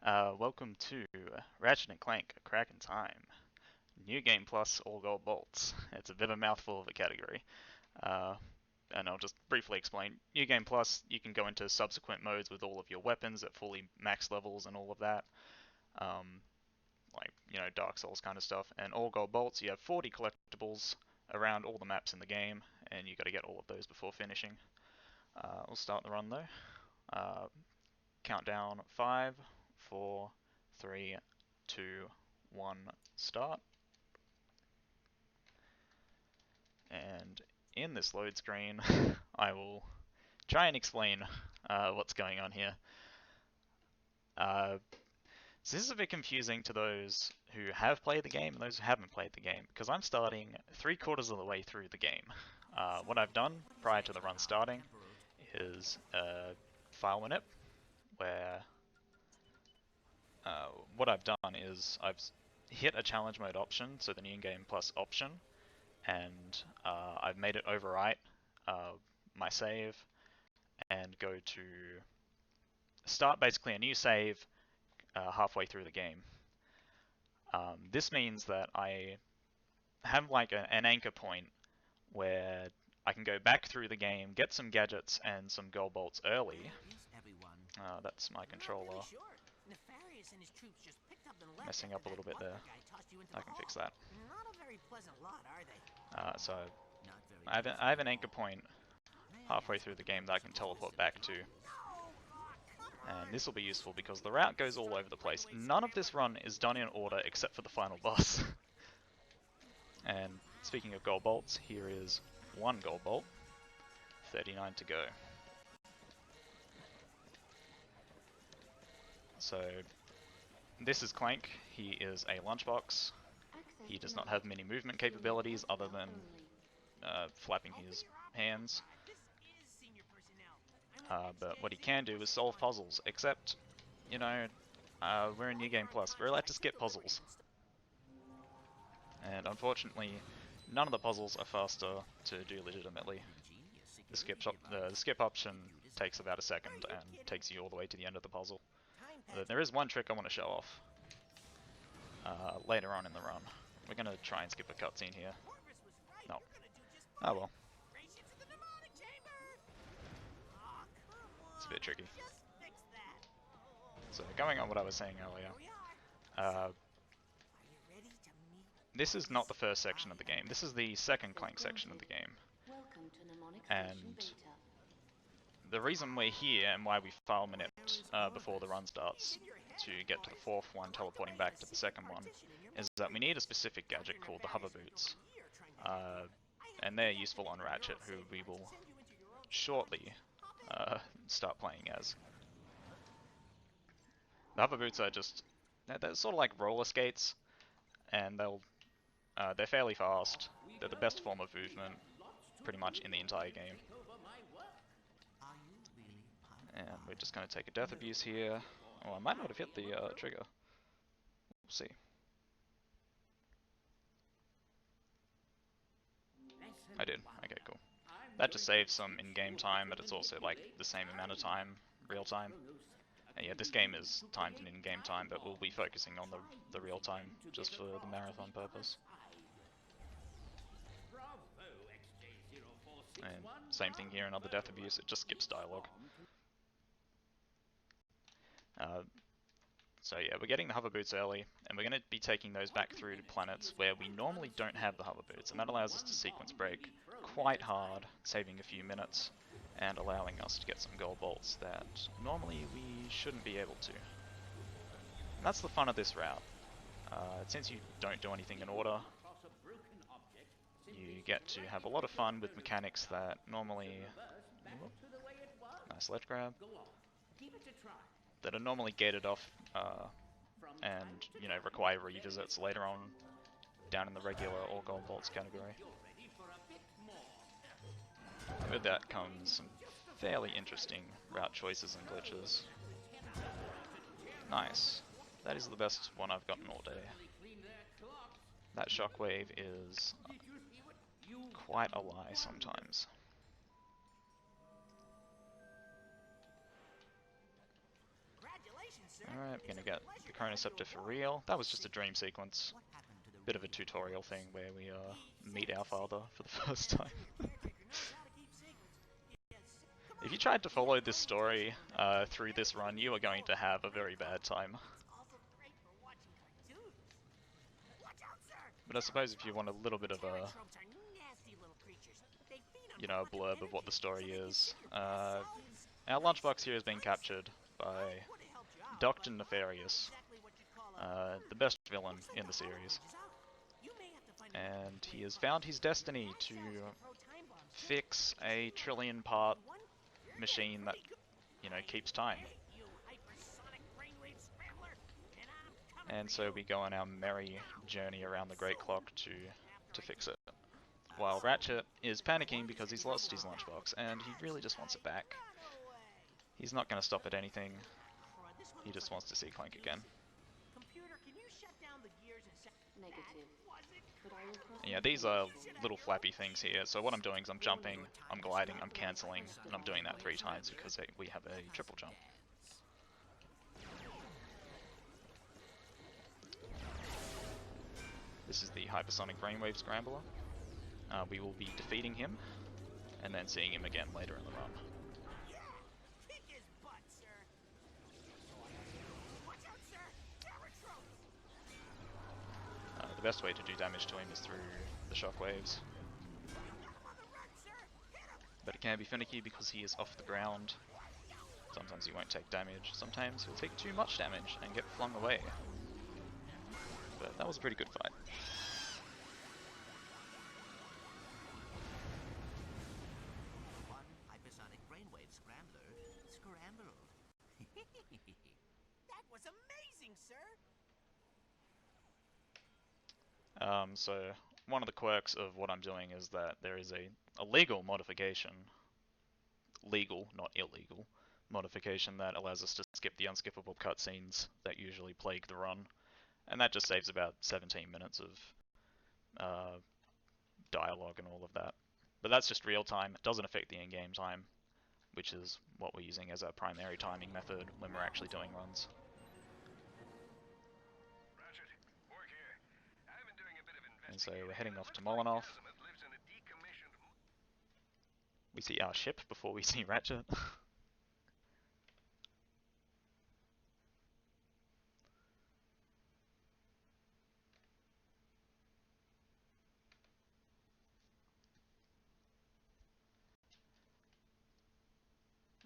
Welcome to Ratchet and Clank, A Crack in Time. New Game Plus, all gold bolts. It's a bit of a mouthful of a category. Uh, and I'll just briefly explain. New Game Plus, you can go into subsequent modes with all of your weapons at fully max levels and all of that. Like, Dark Souls kind of stuff. And all gold bolts, you have 40 collectibles around all the maps in the game, and you got to get all of those before finishing. We'll start the run though. Countdown 5, 4, 3, 2, 1, start. And in this load screen, I will try and explain what's going on here. So this is a bit confusing to those who have played the game and those who haven't played the game, because I'm starting 3/4 of the way through the game. What I've done prior to the run starting is file manip, where what I've done is I've hit a challenge mode option, so the New Game Plus option, and I've made it overwrite my save and go to start basically a new save halfway through the game. This means that I have like an anchor point where I can go back through the game, get some gadgets and some gold bolts early. That's my controller messing up a little bit there. I can fix that. So I have an anchor point halfway through the game that I can teleport back to. And this will be useful because the route goes all over the place. None of this run is done in order except for the final boss. And speaking of gold bolts, here is 1 gold bolt, 39 to go. So this is Clank. He is a lunchbox. He does not have many movement capabilities other than flapping his hands. But what he can do is solve puzzles, except, we're in New Game Plus. We're allowed to skip puzzles. And unfortunately, none of the puzzles are faster to do legitimately. The skip option takes about a second and takes you all the way to the end of the puzzle. There is one trick I want to show off later on in the run. We're going to try and skip a cutscene here. No. Oh well. It's a bit tricky. So going on what I was saying earlier, this is not the first section of the game. This is the second Clank section of the game. And the reason we're here and why we file maniped before the run starts to get to the 4th one, teleporting back to the 2nd one, is that we need a specific gadget called the hover boots. And they're useful on Ratchet, who we will shortly start playing as. The hover boots are just, they're sort of like roller skates, and they're fairly fast. They're the best form of movement, pretty much in the entire game. And we're just going to take a death abuse here. Oh, I might not have hit the trigger. We'll see. I did. Okay, cool. That just saves some in-game time, but it's also like the same amount of time, real time. And yeah, this game is timed in in-game time, but we'll be focusing on the real time just for the marathon purpose. And same thing here, another death abuse, it just skips dialogue. So yeah, we're getting the hover boots early, and we're going to be taking those back through to planets where we normally don't have the hover boots, and that allows us to sequence break quite hard, saving a few minutes, and allowing us to get some gold bolts that normally we shouldn't be able to. And that's the fun of this route. Since you don't do anything in order, you get to have a lot of fun with mechanics that normally... Nice ledge grab. That are normally gated off and, require revisits later on down in the regular all gold bolts category. With that comes some fairly interesting route choices and glitches. Nice. That is the best one I've gotten all day. That shockwave is quite a lie sometimes. Alright, we're gonna get the Chronoceptor for real. That was just a dream sequence. Bit of a tutorial thing where we meet our father for the first time. If you tried to follow this story through this run, you are going to have a very bad time. But I suppose if you want a little bit of a, you know, a blurb of what the story is, our lunchbox here has been captured by Dr. Nefarious, the best villain in the series. And he has found his destiny to fix a trillion-part machine that, you know, keeps time. And so we go on our merry journey around the Great Clock to fix it. While Ratchet is panicking because he's lost his lunchbox and he really just wants it back. He's not going to stop at anything. He just wants to see Clank again. And yeah, these are little flappy things here. So what I'm doing is I'm jumping, I'm gliding, I'm cancelling, and I'm doing that 3 times because we have a triple jump. This is the Hypersonic Brainwave Scrambler. We will be defeating him, and then seeing him again later in the run. The best way to do damage to him is through the shockwaves. But it can be finicky because he is off the ground. Sometimes he won't take damage, sometimes he'll take too much damage and get flung away. But that was a pretty good fight. Hypersonic Brainwave Scrambler, scrambled. That was amazing, sir! So one of the quirks of what I'm doing is that there is a legal modification, legal, not illegal, modification that allows us to skip the unskippable cutscenes that usually plague the run, and that just saves about 17 minutes of dialogue and all of that. But that's just real time, it doesn't affect the in-game time, which is what we're using as our primary timing method when we're actually doing runs. And so we're heading off to Molotov. We see our ship before we see Ratchet.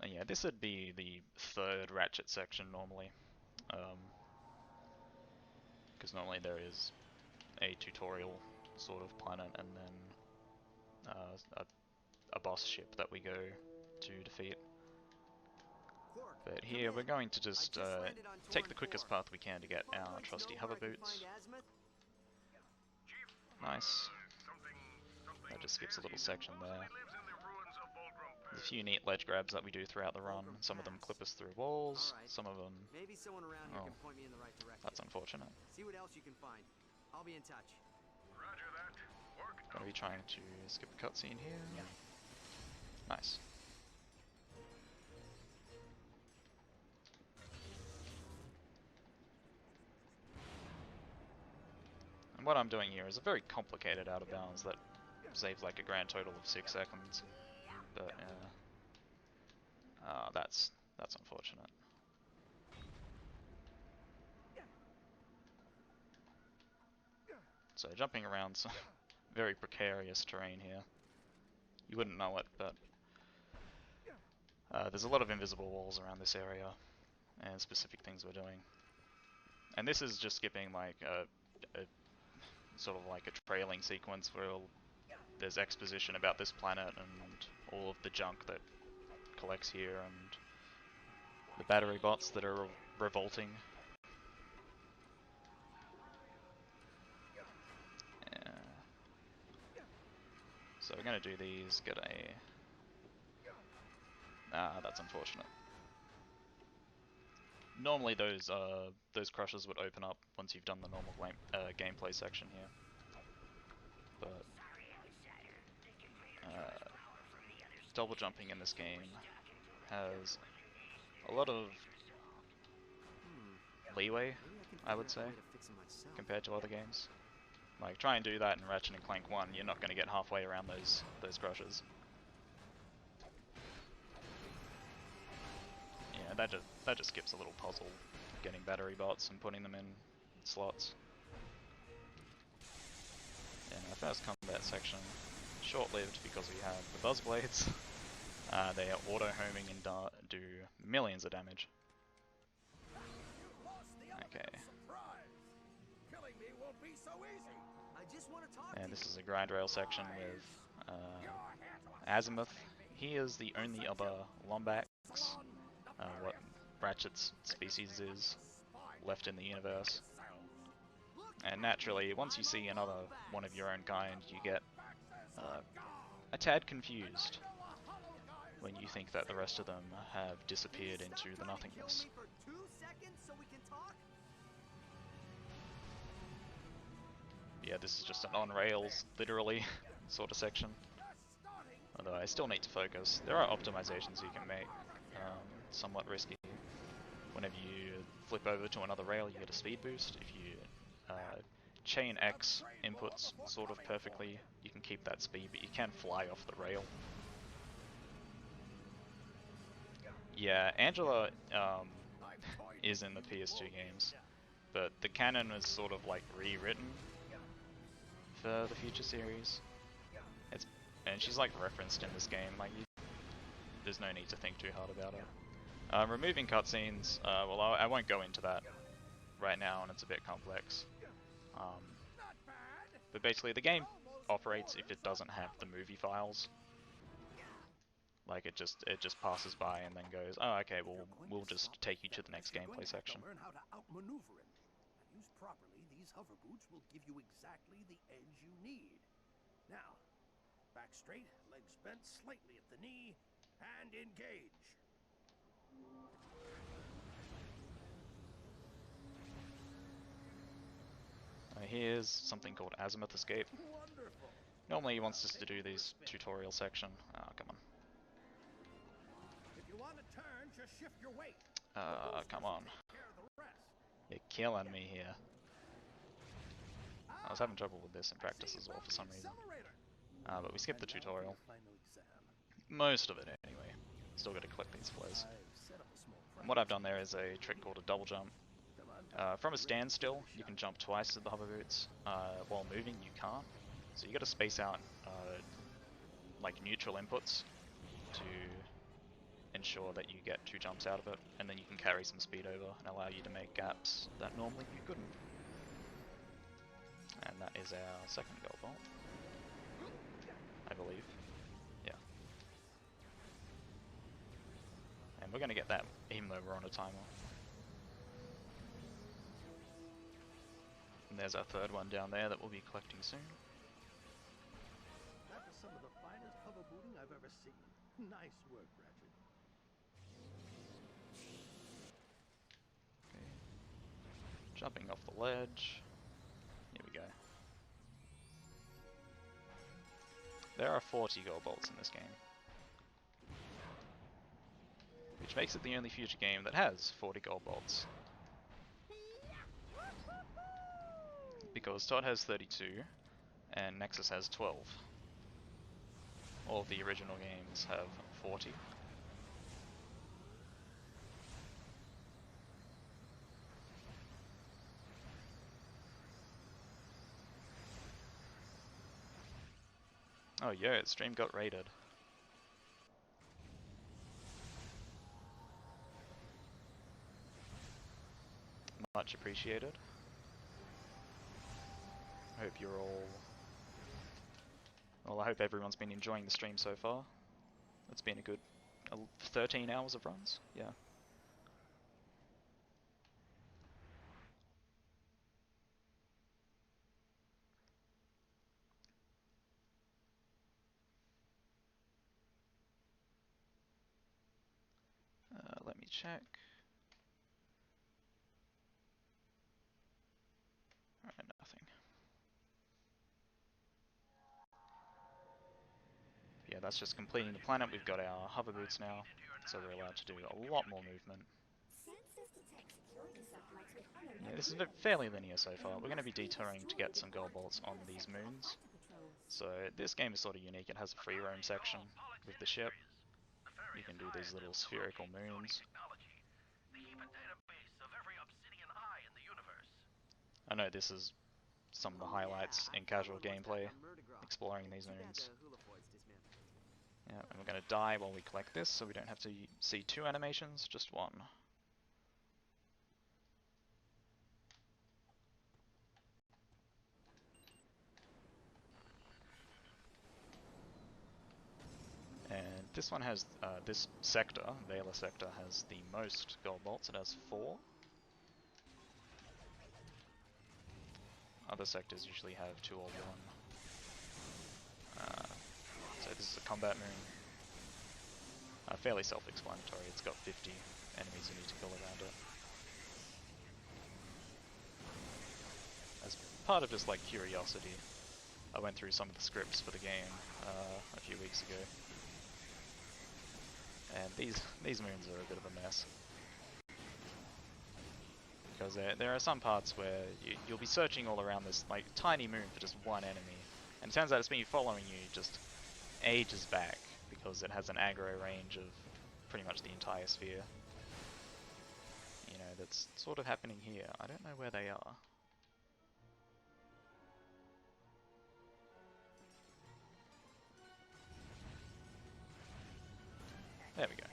And yeah, this would be the 3rd Ratchet section normally. Because normally there is a tutorial sort of planet and then a boss ship that we go to defeat. But here we're going to just take the quickest path we can to get our trusty hover boots. Nice. That just skips a little section there. There's a few neat ledge grabs that we do throughout the run. Some of them clip us through walls, some of them... Oh, that's unfortunate. See what else you can find. I'll be in touch. Gonna be trying to skip a cutscene here. Nice. And what I'm doing here is a very complicated out of bounds that saves like a grand total of 6 seconds. But that's unfortunate. So jumping around some very precarious terrain here. You wouldn't know it, but there's a lot of invisible walls around this area and specific things we're doing. And this is just skipping like a sort of like a trailing sequence where there's exposition about this planet and all of the junk that collects here and the battery bots that are revolting. So we're going to do these, get a... that's unfortunate. Normally those crushes would open up once you've done the normal gameplay section here. But double jumping in this game has a lot of leeway, Maybe I can I would figure say, out a way to fix it myself. compared to other games. Like, try and do that in Ratchet and Clank 1, you're not going to get halfway around those crushes. Yeah, that just skips a little puzzle, getting battery bots and putting them in slots. In our first combat section, short-lived because we have the buzz blades. They are auto-homing and do millions of damage. Okay. And this is a grind rail section with Azimuth. He is the only other Lombax, what Ratchet's species is, left in the universe. And naturally, once you see another one of your own kind, you get a tad confused when you think that the rest of them have disappeared into the nothingness. Yeah, this is just an on-rails, literally, sort of section. Although I still need to focus. There are optimizations you can make, somewhat risky. Whenever you flip over to another rail, you get a speed boost. If you chain X inputs sort of perfectly, you can keep that speed, but you can fly off the rail. Yeah, Angela is in the PS2 games, but the canon is sort of like rewritten for the future series. And she's like referenced in this game, like there's no need to think too hard about her. Removing cutscenes, well I won't go into that right now, and it's a bit complex. But basically the game operates if it doesn't have the movie files. Like it just passes by and then goes, oh okay, well we'll just take you to the next gameplay section. Learn how to outmaneuver him. Used properly, these hover boots will give you exactly the edge you need. Now, back straight, legs bent slightly at the knee, and engage. Here's something called Azimuth Escape. Wonderful. Normally he wants us to do this tutorial section. Oh, come on. If you want to turn, just shift your weight. Come on. Take care of the rest. You're killing me here. I was having trouble with this in practice as well for some reason. But we skipped the tutorial. Most of it anyway. Still got to collect these flows. And what I've done there is a trick called a double jump. From a standstill, you can jump twice with the hover boots. While moving, you can't. So you got to space out like neutral inputs to ensure that you get 2 jumps out of it, and then you can carry some speed over and allow you to make gaps that normally you couldn't. And that is our second gold vault, I believe. Yeah. And we're going to get that even though we're on a timer. And there's our third one down there that we'll be collecting soon. That was some of the finest hover booting I've ever seen. Nice work, Ratchet. Okay. Jumping off the ledge. Here we go. There are 40 gold bolts in this game, which makes it the only future game that has 40 gold bolts. Because Todd has 32, and Nexus has 12. All of the original games have 40. Oh yeah, stream got raided. Much appreciated. I hope you're all... Well, I hope everyone's been enjoying the stream so far. It's been a good 13 hours of runs, yeah. Let me check. Alright, nothing. Yeah, that's just completing the planet. We've got our hover boots now, so we're allowed to do a lot more movement. Sensors detect security satellites with this is fairly linear so far. We're going to be detouring to get some gold bolts on these moons. So this game is sort of unique. It has a free roam section with the ship. You can do these little spherical moons. I know this is some of the highlights in casual gameplay, exploring these moons. Yeah, and we're going to die while we collect this, so we don't have to see 2 animations, just 1. And this one has, this sector, Vela sector, has the most gold bolts. It has 4. Other sectors usually have 2 or 1. So this is a combat moon. Fairly self-explanatory. It's got 50 enemies you need to kill around it. As part of just like curiosity, I went through some of the scripts for the game a few weeks ago. And these moons are a bit of a mess. Because there are some parts where you'll be searching all around this like tiny moon for just one enemy. And it turns out it's been following you just ages back, because it has an aggro range of pretty much the entire sphere. You know, that's sort of happening here. I don't know where they are. There we go.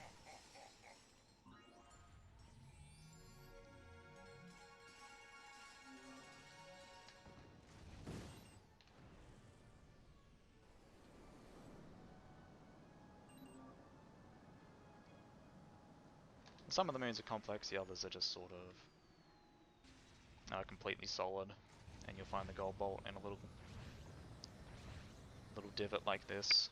Some of the moons are complex, the others are just sort of completely solid, and you'll find the gold bolt in a little divot like this.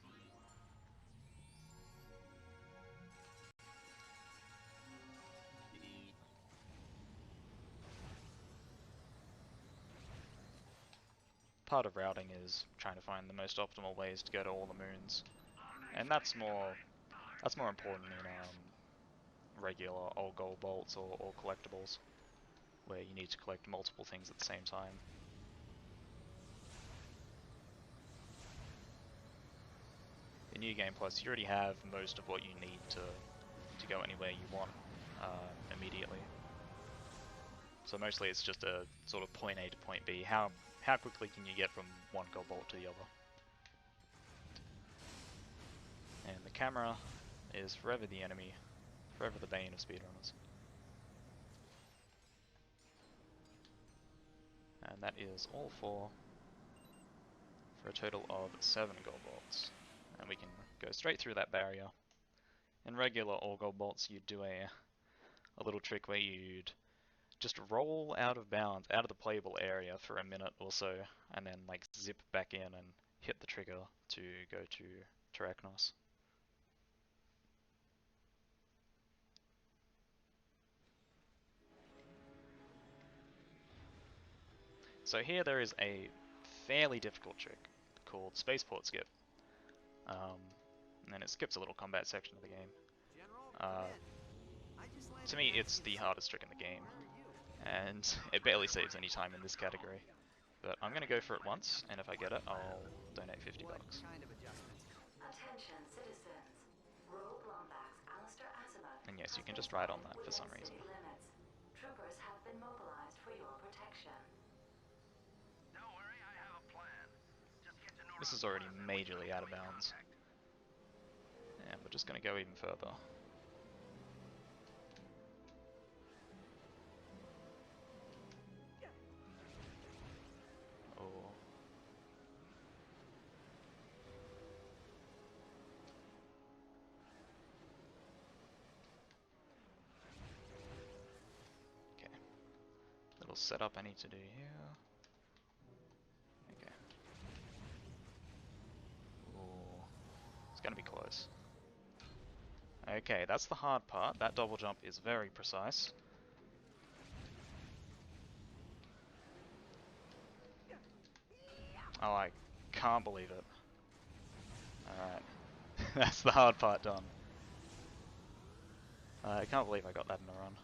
Part of routing is trying to find the most optimal ways to go to all the moons, and that's more important in regular old gold bolts or collectibles, where you need to collect multiple things at the same time. In New Game Plus, you already have most of what you need to go anywhere you want immediately. So mostly it's just a sort of point A to point B. How quickly can you get from one gold bolt to the other? And the camera is forever the enemy, forever the bane of speedrunners. And that is all for a total of 7 gold bolts. And we can go straight through that barrier. In regular all gold bolts, you'd do a little trick where you'd just roll out of bounds, out of the playable area for a minute or so, and then like zip back in and hit the trigger to go to Terracnos. So here there is a fairly difficult trick called Spaceport Skip. And then it skips a little combat section of the game. To me, it's the hardest trick in the game, and it barely saves any time in this category. But I'm gonna go for it once, and if I get it, I'll donate $50. Attention citizens. Rogue Lombax Alistair Azimuth. And yes, you can just ride on that for some reason. Limits. Troopers have been mobilized for your protection. Don't worry, I have a plan. Just get to know This is already majorly out of bounds. And we're just gonna go even further. Oh. Okay. Little setup I need to do here. Okay. Ooh. It's gonna be close. Okay, that's the hard part. That double jump is very precise. Oh, I can't believe it. Alright. That's the hard part done. I can't believe I got that in a run.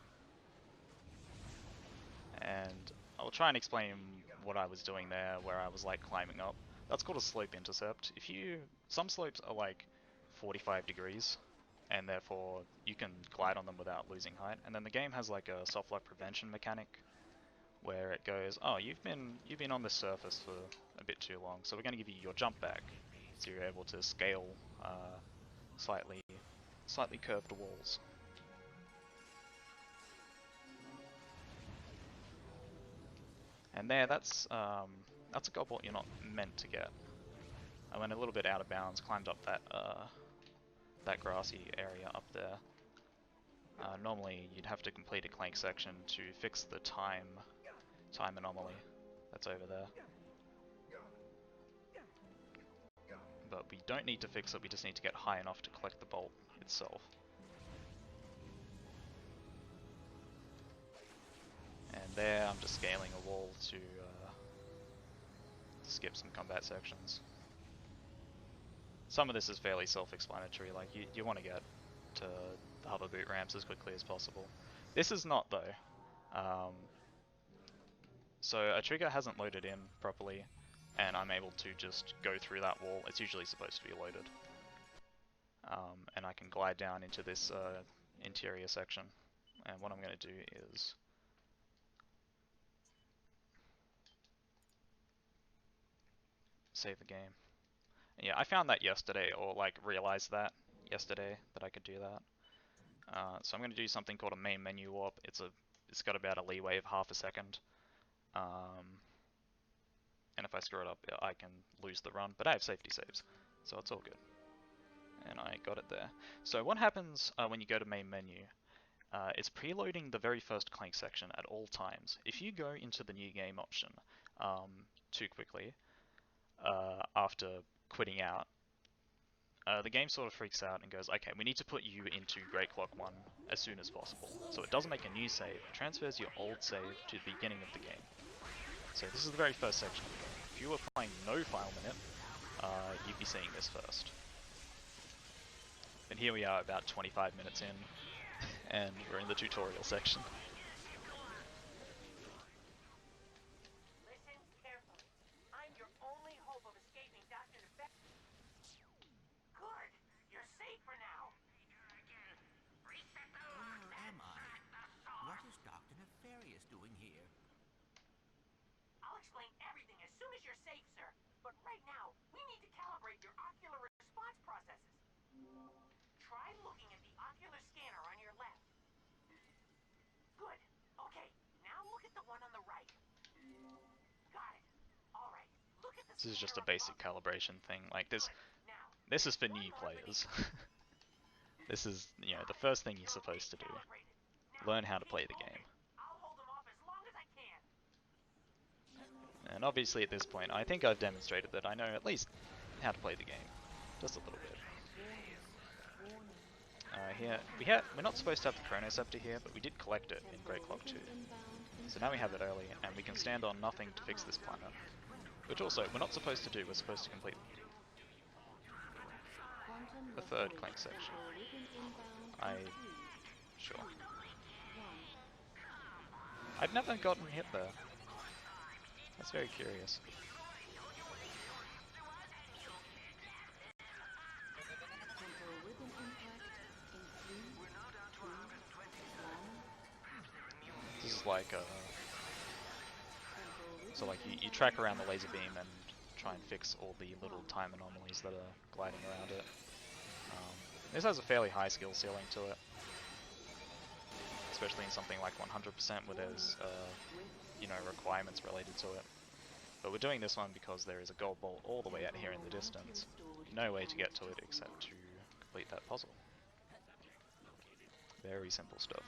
And I'll try and explain what I was doing there, where I was like climbing up. That's called a slope intercept. Some slopes are like 45 degrees, and therefore you can glide on them without losing height. And then the game has like a soft light prevention mechanic, where it goes, oh, you've been on this surface for a bit too long, so we're going to give you your jump back, so you're able to scale slightly curved walls. And there, that's a goal bolt you're not meant to get. I went a little bit out of bounds, climbed up that grassy area up there. Normally, you'd have to complete a Clank section to fix the time anomaly that's over there. But we don't need to fix it, we just need to get high enough to collect the bolt itself. And there, I'm just scaling a wall to skip some combat sections. Some of this is fairly self-explanatory, like you want to get to the hover boot ramps as quickly as possible. This is not though. So a trigger hasn't loaded in properly, and I'm able to just go through that wall. It's usually supposed to be loaded. And I can glide down into this interior section. And what I'm going to do is save the game. Yeah, I found that yesterday, or like realized that yesterday that I could do that. So I'm going to do something called a main menu warp. It's got about a leeway of half a second. And if I screw it up, I can lose the run, but I have safety saves, so it's all good. And I got it there. So what happens when you go to main menu? It's preloading the very first Clank section at all times. If you go into the new game option too quickly after quitting out, the game sort of freaks out and goes, okay, we need to put you into Great Clock 1 as soon as possible. So it doesn't make a new save, it transfers your old save to the beginning of the game. So this is the very first section of the game. If you were playing no file minute, you'd be seeing this first. And here we are about 25 minutes in, and we're in the tutorial section. Listen carefully. I'm your only hope of escaping Dr. Nefarious. Good. You're safe for now. Where am I? What is Dr. Nefarious doing here? I'll explain everything as soon as you're safe, sir. But right now, we need to calibrate your ocular response processes. Try looking at the ocular scanner on your left. Good. Okay, now look at the one on the right. Got it. All right. Look at the This is just a scanner basic above. calibration thing. Like Good. Now, this is for one new more players. beneath. This is, the first thing you're supposed to do. Calibrated. Now, Learn how to play keep the game. moving. I'll hold them off as long as I can. And obviously at this point, I think I've demonstrated that I know at least how to play the game. Just a little bit. We're not supposed to have the Chronoceptor here, but we did collect it in Great Clock 2. So now we have it early, and we can stand on nothing to fix this planet. Which also, we're not supposed to do, we're supposed to complete the third Clank section. Sure. I've never gotten hit there. That's very curious. This is like so like you track around the laser beam and try and fix all the little time anomalies that are gliding around it. This has a fairly high skill ceiling to it, especially in something like 100% where there's requirements related to it. But we're doing this one because there is a gold bolt all the way out here in the distance. No way to get to it except to complete that puzzle. Very simple stuff.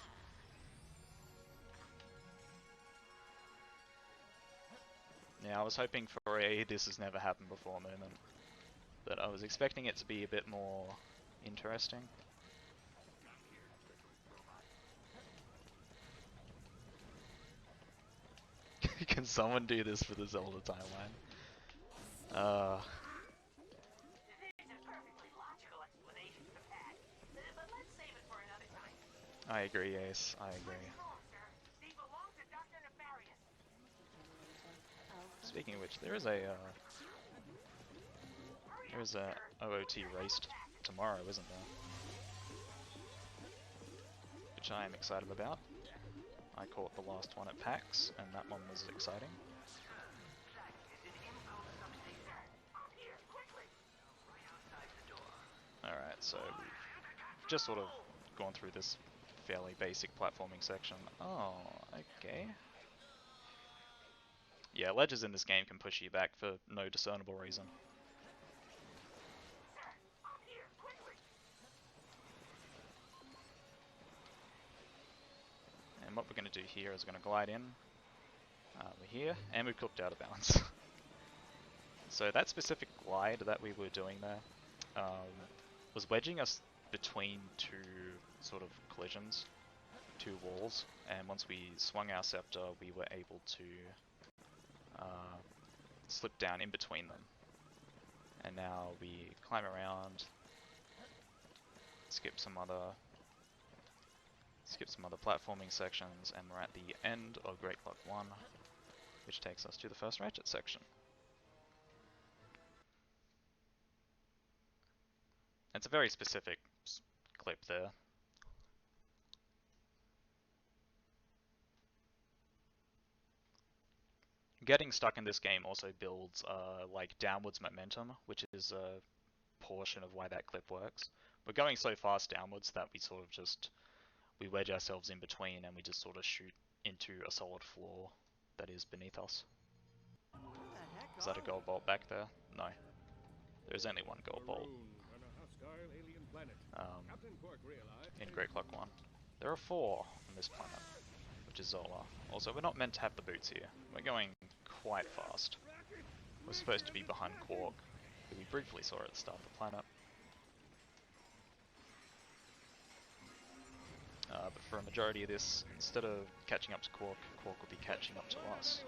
Yeah, I was hoping for a this has never happened before moment, but I was expecting it to be a bit more interesting. Can someone do this for the Zelda timeline? There's a perfectly logical explanation for that. But let's save it for another time. I agree, Ace. I agree. Let's go, sir. They belong to Dr. Nefarious. Speaking of which, there is a OOT race tomorrow, isn't there? Which I am excited about. I caught the last one at PAX, and that one was exciting. Alright, so we've just sort of gone through this fairly basic platforming section. Oh, okay. Yeah, ledges in this game can push you back for no discernible reason. And what we're going to do here is we're going to glide in. We're here, and we've cooked out of bounds. So that specific glide that we were doing there was wedging us between two sort of collisions, two walls, and once we swung our scepter, we were able to slip down in between them. And now we climb around, skip some other platforming sections, and we're at the end of Great Clock 1, which takes us to the first Ratchet section. It's a very specific clip there. Getting stuck in this game also builds like downwards momentum, which is a portion of why that clip works. We're going so fast downwards that we sort of just wedge ourselves in between, and we just sort of shoot into a solid floor that is beneath us. Is that a gold bolt back there? No. There's only one gold bolt in Great Clock 1. There are 4 on this planet, which is Zola. Also, we're not meant to have the boots here. We're going quite fast. We're supposed to be behind Quark, who we briefly saw at the start of the planet. But for a majority of this, instead of catching up to Quark, Quark will be catching up to us.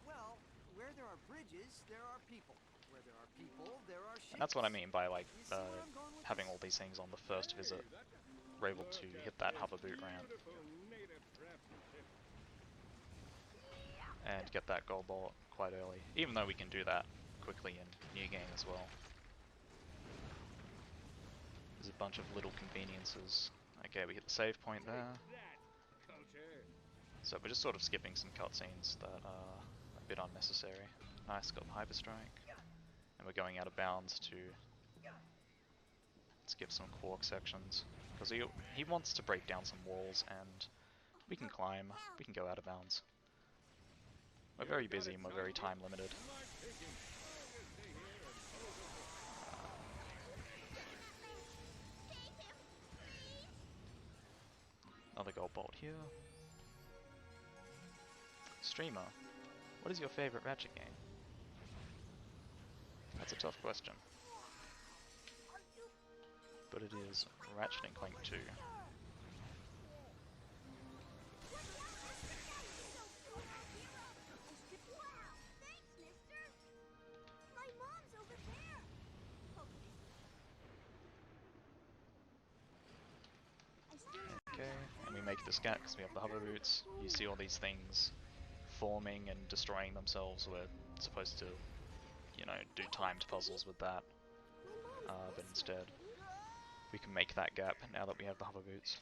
Well, where there are bridges, there are people. Where there are people, there are ships. And that's what I mean by like having all these things on the first visit. We're able to hit that hover boot ramp and get that gold bolt quite early, even though we can do that quickly in New Game as well. There's a bunch of little conveniences. Okay, we hit the save point there. So we're just sort of skipping some cutscenes that are a bit unnecessary. Nice, got the Hyperstrike. And we're going out of bounds to skip some Quark sections. Because he wants to break down some walls, and we can climb, we can go out of bounds. We're very busy and we're very time limited. Another gold bolt here. Streamer, what is your favorite Ratchet game? That's a tough question. But it is Ratchet and Clank 2. Okay, and we make the scat because we have the hover boots. You see all these things forming and destroying themselves. We're supposed to, you know, do timed puzzles with that. But instead, we can make that gap now that we have the hover boots.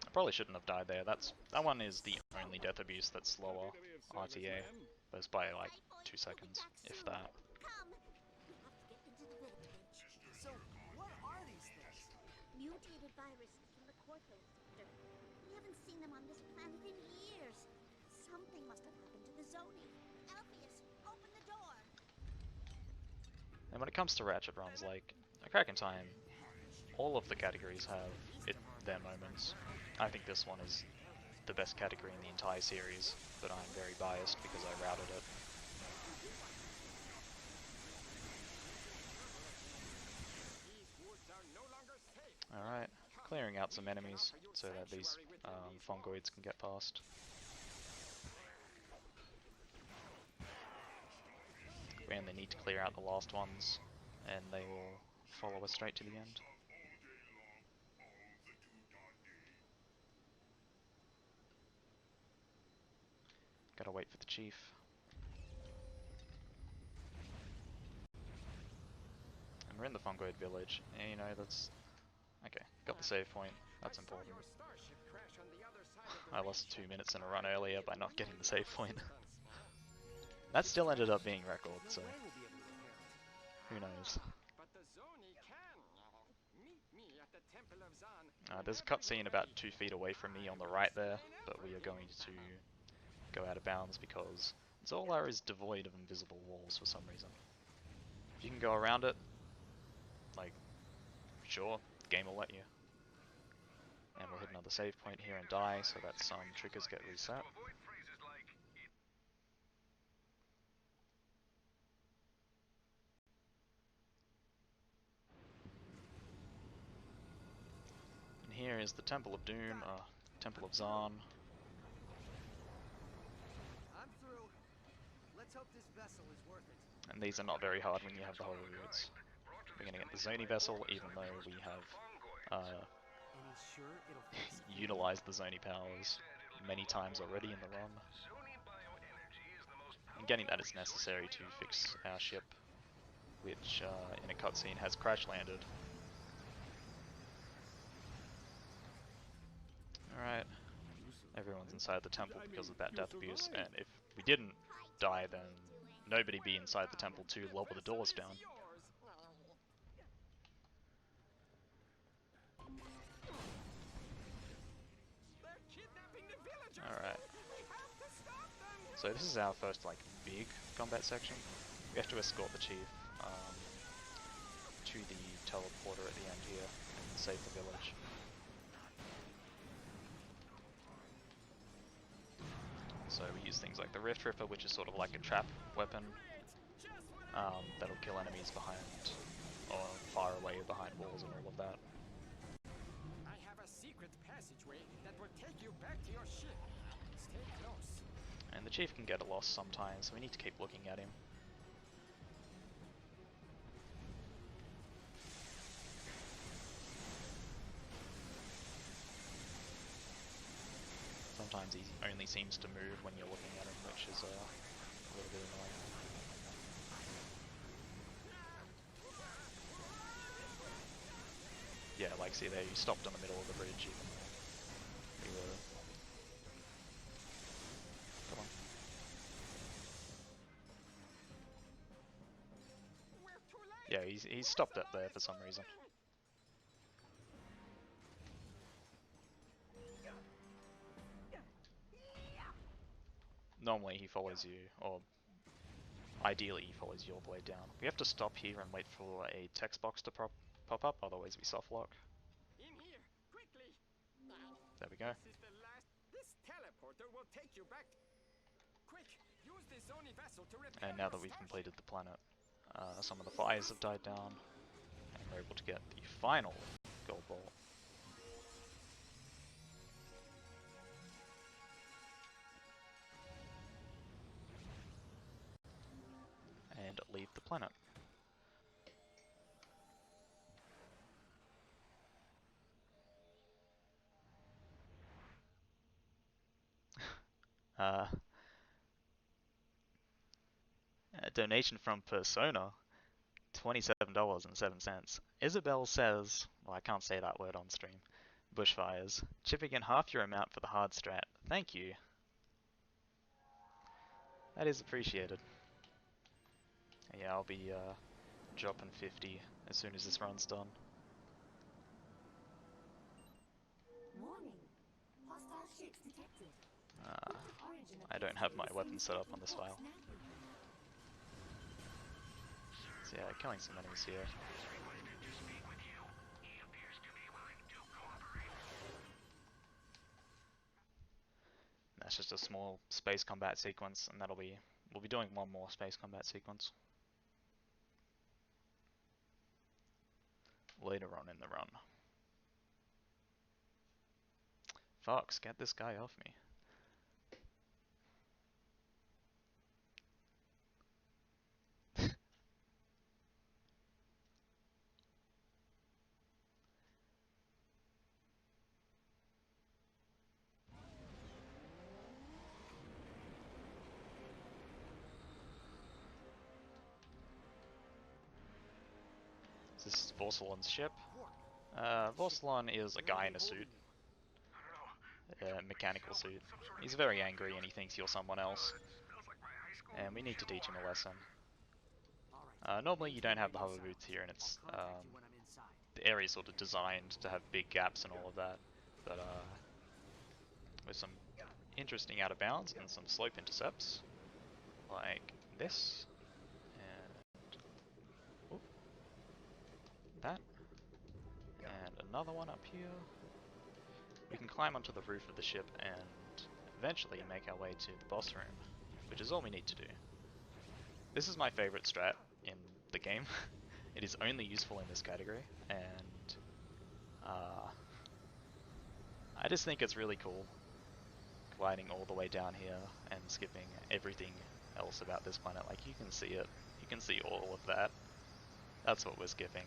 I probably shouldn't have died there. That one is the only death abuse that's slower RTA, but it's by like 2 seconds, if that. So, what are these things? Mutated viruses from the Corpo sector. We haven't seen them on this planet in years. Something must have happened to the Zoni. Alpheus, open the door! And when it comes to Ratchet runs, like A Crack in Time, all of the categories have their moments. I think this one is the best category in the entire series, but I'm very biased because I routed it. Alright, clearing out some enemies so that these fungoids can get past. We only need to clear out the last ones, and they will follow us straight to the end. Gotta wait for the chief. And we're in the Fungoid village. And, you know, that's... Okay, got the save point. That's important. I lost 2 minutes in a run earlier by not getting the save point. That still ended up being record, so... Who knows? There's a cutscene about 2 feet away from me on the right there, but we are going to go out of bounds because Zolar is devoid of invisible walls for some reason. If you can go around it, like, sure, the game will let you. And we'll hit another save point here and die, so that some triggers get reset. And here is the Temple of Doom, Temple of Zaan. I'm through. Let's hope this vessel is worth it. And these are not very hard when you have the hover routes. We're going to get the Zoni vessel, even though we have Sure it'll fix utilized the Zoni powers many times already in the run. And getting that is necessary to fix our ship, which in a cutscene has crash landed. Alright, everyone's inside the temple because of that death abuse, and if we didn't die, then nobody'd be inside the temple to lower the doors down. Alright. So this is our first, like, big combat section. We have to escort the chief to the teleporter at the end here and save the village. So we use things like the Rift Ripper, which is sort of like a trap weapon that'll kill enemies behind, or far away behind walls and all of that. I have a secret passageway that will take you back to your ship. Stay close. And the chief can get lost sometimes, so we need to keep looking at him. Sometimes he only seems to move when you're looking at him, which is a little bit annoying. Yeah, like see there, you stopped in the middle of the bridge even though we were... Come on. Yeah, he's stopped up there for some reason. Normally he follows you, or ideally he follows your blade down. We have to stop here and wait for a text box to pop up, otherwise we soft lock. In here, quickly. There we go. This is the last. This teleporter will take you back. Quick, use this Zoni vessel to repair. And now that your we've starship. completed the planet, some of the fires have died down, and we're able to get the final gold ball. And leave the planet. A donation from Persona, $27.07. Isabel says, well, I can't say that word on stream. Bushfires, chipping in half your amount for the hard strat. Thank you. That is appreciated. Yeah, I'll be dropping 50 as soon as this run's done. Warning. Hostile ships detected. I don't have my weapon set up on this file. So yeah, killing some enemies here. That's just a small space combat sequence, and we'll be doing one more space combat sequence later on in the run. Fox, get this guy off me. This is Vorsalon's ship. Vorsalon is a guy in a suit. A mechanical suit. He's very angry and he thinks you're someone else. And we need to teach him a lesson. Normally you don't have the hover boots here, and it's the area is sort of designed to have big gaps and all of that. But with some interesting out of bounds and some slope intercepts, like this, and whoop, that, and another one up here, we can climb onto the roof of the ship and eventually make our way to the boss room, which is all we need to do. This is my favorite strat in the game. It is only useful in this category, and I just think it's really cool gliding all the way down here and skipping everything else about this planet. Like, you can see it. You can see all of that. That's what we're skipping.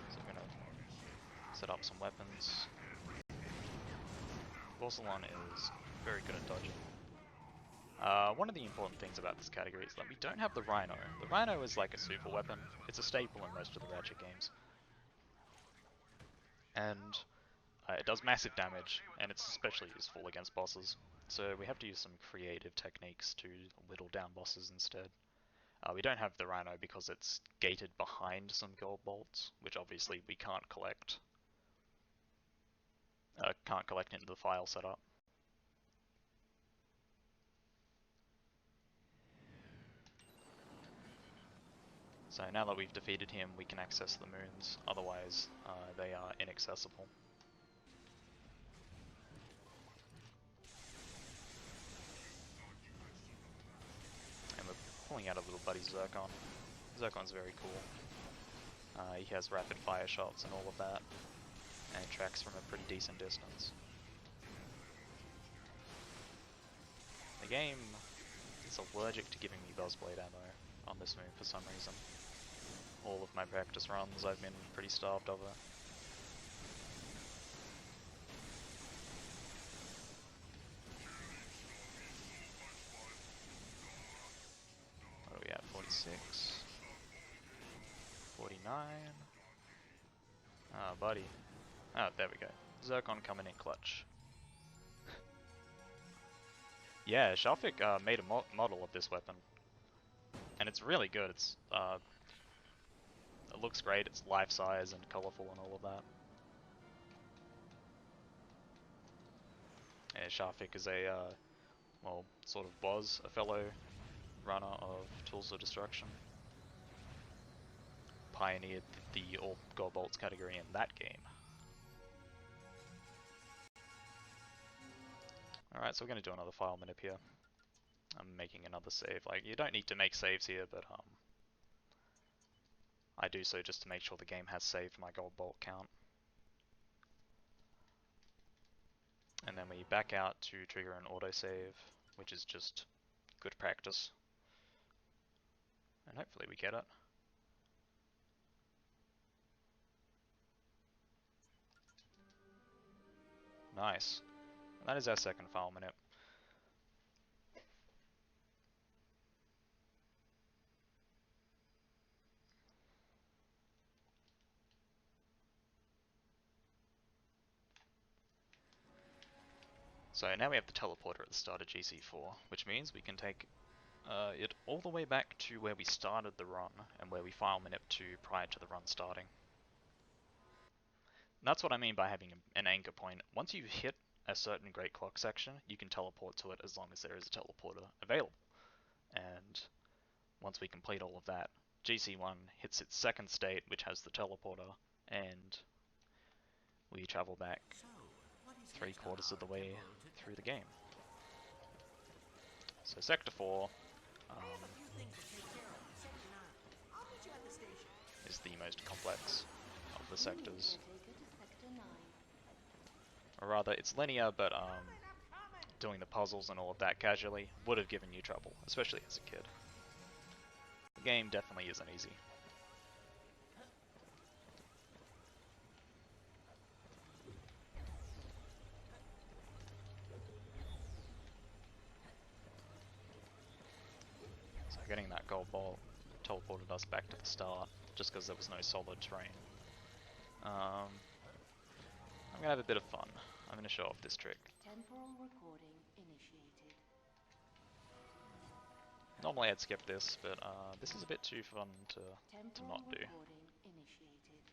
So I'm gonna set up some weapons. Vorsalon is very good at dodging. One of the important things about this category is that we don't have the Rhino. The Rhino is like a super weapon. It's a staple in most of the Ratchet games. And it does massive damage, and it's especially useful against bosses. So we have to use some creative techniques to whittle down bosses instead. We don't have the Rhino because it's gated behind some gold bolts, which obviously we can't collect. Can't collect into the file setup. So now that we've defeated him, we can access the moons, otherwise they are inaccessible. And we're pulling out a little buddy Zircon. Zircon's very cool. He has rapid fire shots and all of that, and tracks from a pretty decent distance. The game is allergic to giving me Buzzblade ammo on this moon for some reason. All of my practice runs I've been pretty starved of it. What are we at? 46? 49? Ah, buddy. Ah, there we go. Zircon coming in clutch. Yeah, Shalfik made a model of this weapon. And it's really good. It's it looks great, it's life-size and colourful and all of that. Yeah, Shalfik is a, well, sort of was a fellow runner of Tools of Destruction. Pioneered the all gold bolts category in that game. Alright, so we're going to do another file minute here. I'm making another save. Like, you don't need to make saves here, but I do so just to make sure the game has saved my gold bolt count. And then we back out to trigger an autosave, which is just good practice. And hopefully we get it. Nice. And that is our second file minute. So now we have the teleporter at the start of GC4, which means we can take it all the way back to where we started the run and where we file minute to prior to the run starting. And that's what I mean by having an anchor point. Once you hit a certain great clock section, you can teleport to it as long as there is a teleporter available. And once we complete all of that, GC1 hits its second state, which has the teleporter, and we travel back 3/4 of the way through the game. So Sector 4 is the most complex of the sectors. Or rather, it's linear, but doing the puzzles and all of that casually would have given you trouble, especially as a kid. The game definitely isn't easy. getting that gold bolt teleported us back to the start, just because there was no solid terrain. I'm gonna have a bit of fun. I'm gonna show off this trick. Temporal recording initiated. Normally I'd skip this, but this is a bit too fun to Temporal not do. recording initiated.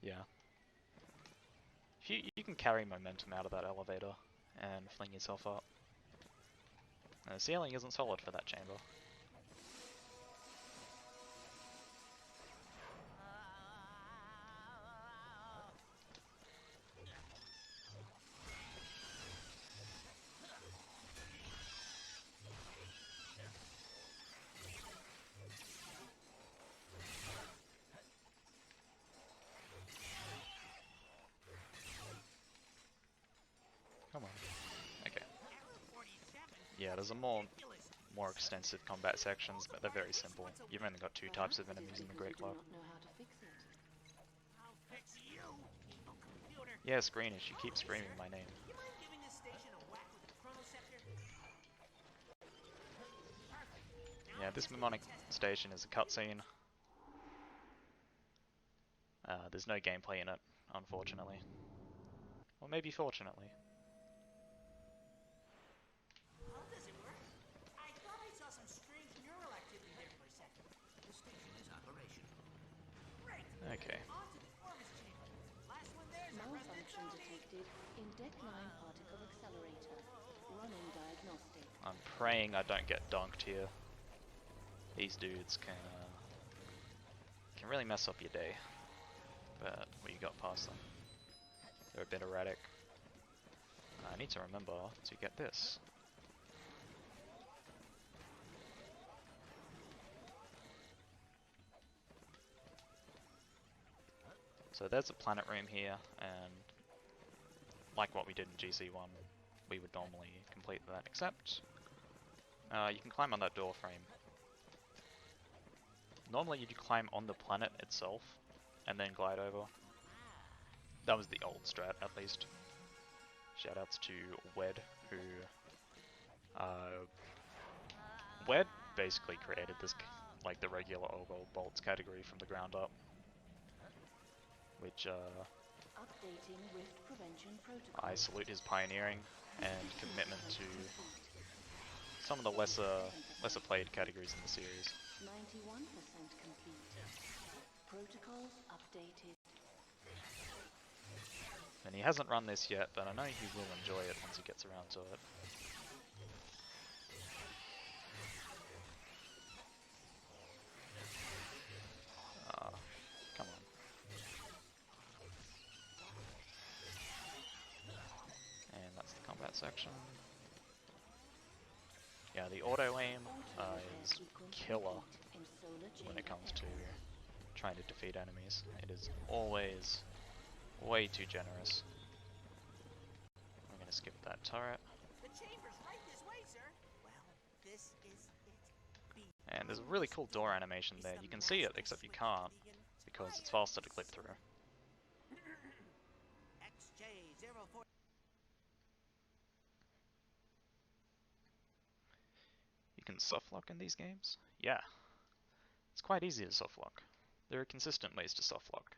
Yeah. If you can carry momentum out of that elevator and fling yourself up. The ceiling isn't solid for that chamber. Come on. Okay. Yeah, there's a more extensive combat sections, but they're very simple. You've only got two types of enemies in the Great Clock. Do not know how to fix it. I'll fix you, evil computer. Yes, Greenish, you keep screaming my name. You mind giving this station a whack with the chronoceptor? Perfect. Yeah, this mnemonic station is a cutscene. There's no gameplay in it, unfortunately. Or maybe fortunately. How does it work? I thought I saw some strange neural activity there for a second. The station is operational. Great. Okay. On to the Orbis chamber. Last one there's a resident Malfunction zombie. detected in Deck 9 particle accelerator. Running diagnostic. I'm praying I don't get dunked here. These dudes can really mess up your day. But we got past them. They're a bit erratic. I need to remember to get this. So there's a planet room here, and like what we did in GC1, we would normally complete that, except you can climb on that door frame. Normally you'd climb on the planet itself, and then glide over. That was the old strat, at least. Shoutouts to Wed, who... Wed basically created this, like, the regular Argos bolts category from the ground up. Which, Updating rift prevention protocol. I salute his pioneering and commitment to some of the lesser played categories in the series. 91% complete. Protocols updated. And he hasn't run this yet, but I know he will enjoy it once he gets around to it. Come on. And that's the combat section. Yeah, the auto aim is killer when it comes to trying to defeat enemies. It is always way too generous. I'm gonna skip that turret. The chamber's right this way, sir. Well, this is it. And there's a really cool door animation there. You can see it, except you can't, because it's faster to clip through. XJ04. You can softlock in these games? Yeah. It's quite easy to softlock. There are consistent ways to softlock.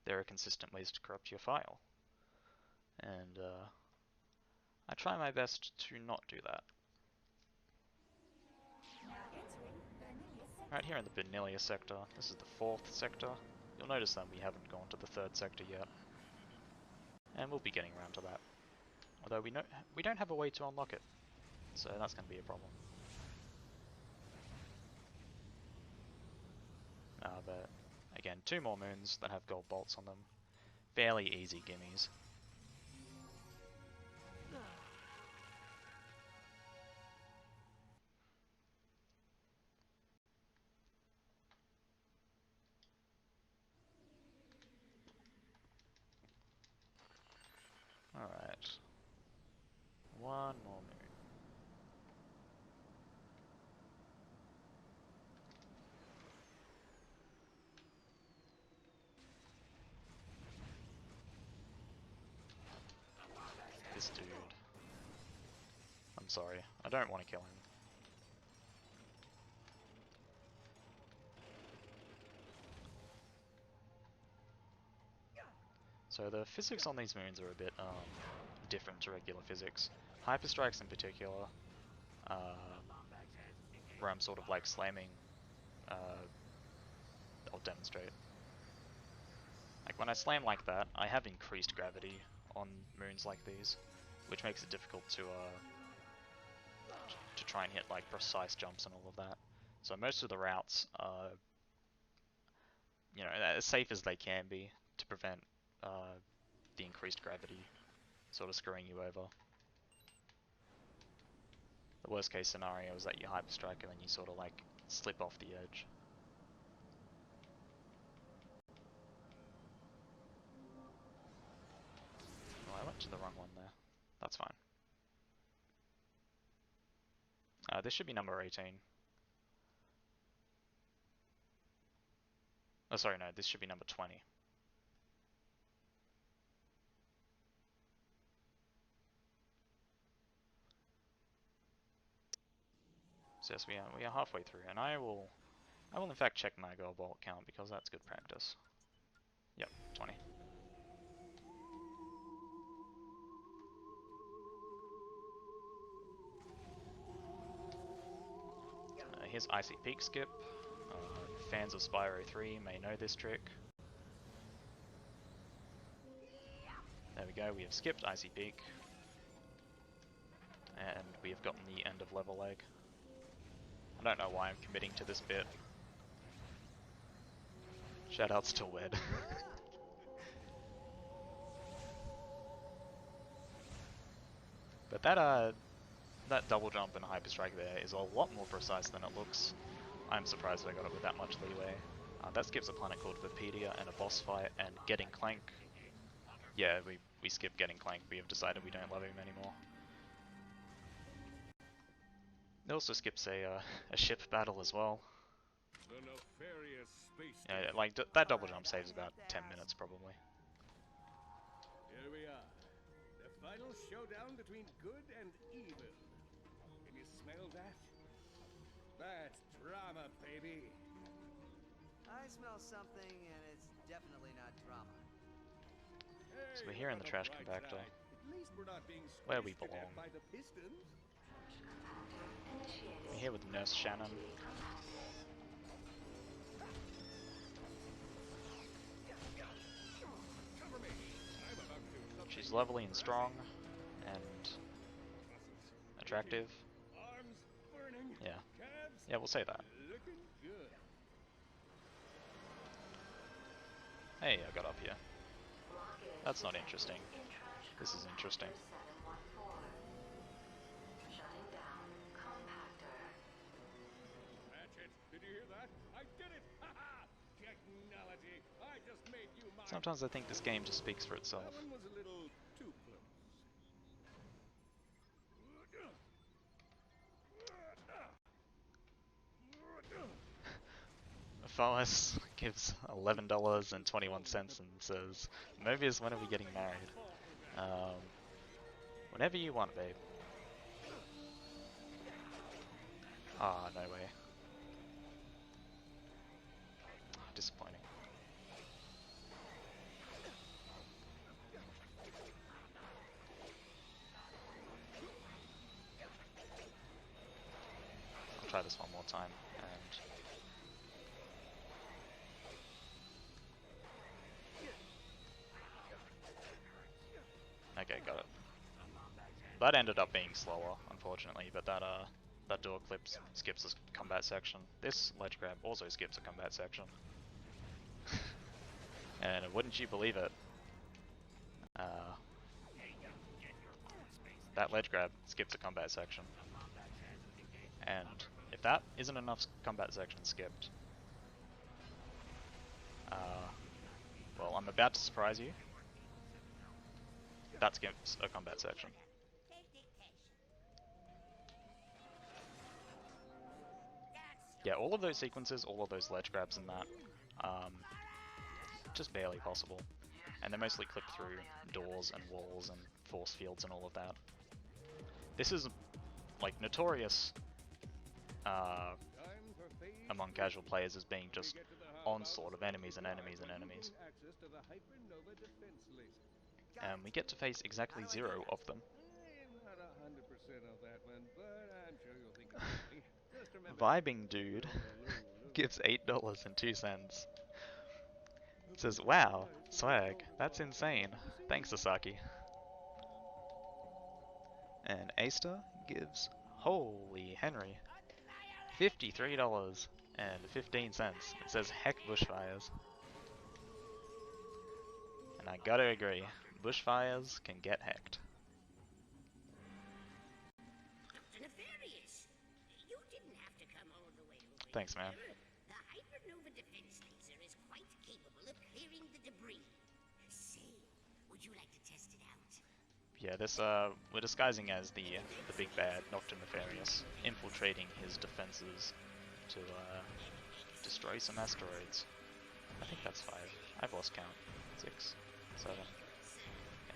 There are consistent ways to corrupt your file. And I try my best to not do that. Right here in the Vanilla sector, this is the 4th sector. You'll notice that we haven't gone to the 3rd sector yet. And we'll be getting around to that. Although we don't have a way to unlock it, so that's going to be a problem. But again, 2 more moons that have gold bolts on them. Fairly easy gimmies. Alright. 1 more moon. This dude. I'm sorry, I don't want to kill him. So the physics on these moons are a bit different to regular physics. Hyperstrikes in particular, where I'm sort of like slamming, I'll demonstrate. Like when I slam like that, I have increased gravity on moons like these, which makes it difficult to try and hit like precise jumps and all of that. So most of the routes are, you know, as safe as they can be to prevent the increased gravity sort of screwing you over. The worst case scenario is that you hyperstrike and then you sort of like slip off the edge. Oh, I went to the wrong one there. That's fine. This should be number 18. Oh, sorry, no, this should be number 20. So yes, we are halfway through, and I will in fact check my goal bolt count because that's good practice. Yep, 20. Here's Icy Peak Skip. Fans of Spyro 3 may know this trick. There we go, we have skipped Icy Peak. And we have gotten the end of level leg. I don't know why I'm committing to this bit. Shoutouts to Wed. But that double jump and hyperstrike there is a lot more precise than it looks. I'm surprised I got it with that much leeway. That skips a planet called Vapedia and a boss fight, and getting Clank. Yeah, we skipped getting Clank. We have decided we don't love him anymore. It also skips a ship battle as well. Yeah, like that double jump saves about 10 minutes probably. Here we are. The final showdown between good and evil. Can you smell that? That's drama, baby. I smell something, and it's definitely not drama. So we're here in the trash compactor, where we belong. We're here with Nurse Shannon. She's lovely and strong, and attractive. Yeah. Yeah, we'll say that. Hey, I got up here. That's not interesting. This is interesting. Ratchet, did you hear that? I did it! Haha! Technology! I just made you my... Sometimes I think this game just speaks for itself. That one was a little too close. Phyllis gives $11.21 and says, Mobius, when are we getting married? Whenever you want, babe. Ah, no way. Disappointing. I'll try this one more time, and... Okay, got it. That ended up being slower, unfortunately, but that door clip skips the combat section. This ledge grab also skips a combat section. And wouldn't you believe it, that ledge grab skips a combat section. And if that isn't enough combat section skipped, well, I'm about to surprise you. That skips a combat section. Yeah, all of those sequences, all of those ledge grabs and that, just barely possible. And they're mostly clipped through doors and walls and force fields and all of that. This is, like, notorious among casual players as being just onslaught of enemies and enemies and enemies. And we get to face exactly 0 of them. Vibing Dude gives $8.02. Says, wow, swag, that's insane. Thanks, Sasaki. And Aster gives, holy Henry, $53.15. It says, heck Bushfires. And I gotta agree, Bushfires can get hecked. Nefarious! You didn't have to come all the way over Thanks, man. here. The hypernova defense laser is quite capable of clearing the debris. Say, would you like to test it out? Yeah, this, we're disguising as the big bad, Nocturne Nefarious, infiltrating his defenses to, destroy some asteroids. I think that's 5. I've lost count. 6, 7,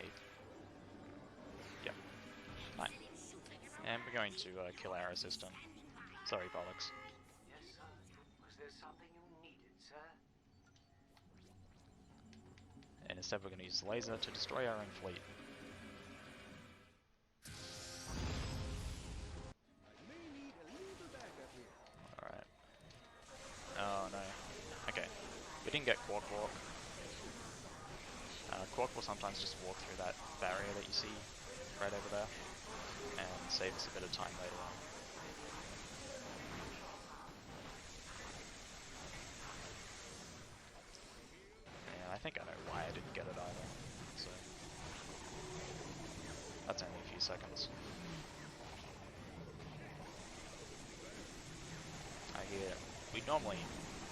8. Yep. 9. And we're going to, kill our assistant. Sorry, bollocks. Yes, sir. Was there something you needed, sir? And instead we're going to use the laser to destroy our own fleet. Alright. Oh no. Okay. We didn't get Quark Walk. Quark will sometimes just walk through that barrier that you see right over there and save us a bit of time later on. And I think I know why I didn't get it either. So that's only a few seconds. I hear we normally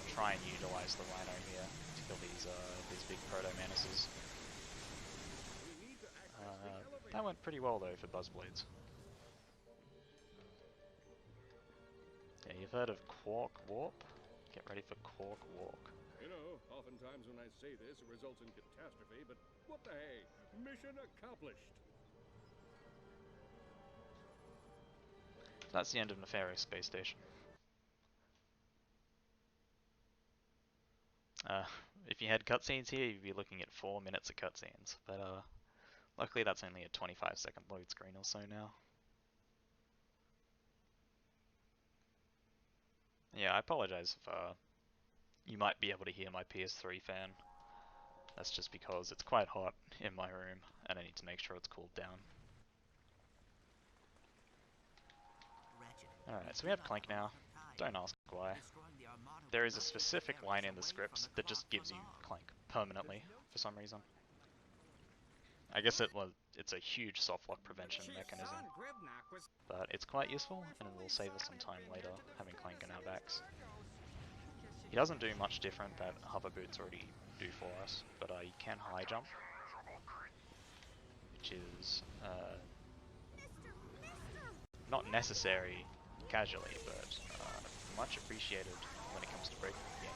try and utilize the Rhino here to kill these big proto-menaces. That went pretty well though for Buzzblades. Yeah, you've heard of Quark Warp? Get ready for Quark Walk. You know, oftentimes when I say this, it results in catastrophe, but what the hey? Mission accomplished! That's the end of Nefarious Space Station. If you had cutscenes here, you'd be looking at 4 minutes of cutscenes, but luckily that's only a 25-second load screen or so now. Yeah, I apologize if you might be able to hear my PS3 fan. That's just because it's quite hot in my room and I need to make sure it's cooled down. Alright, so we have Clank now. Don't ask why. There is a specific line in the scripts that just gives you Clank permanently for some reason. I guess it's a huge softlock prevention mechanism, but it's quite useful and it will save us some time later having Clank in our backs. He doesn't do much different that hover boots already do for us, but he can high jump, which is not necessary casually, but much appreciated when it comes to breaking the game.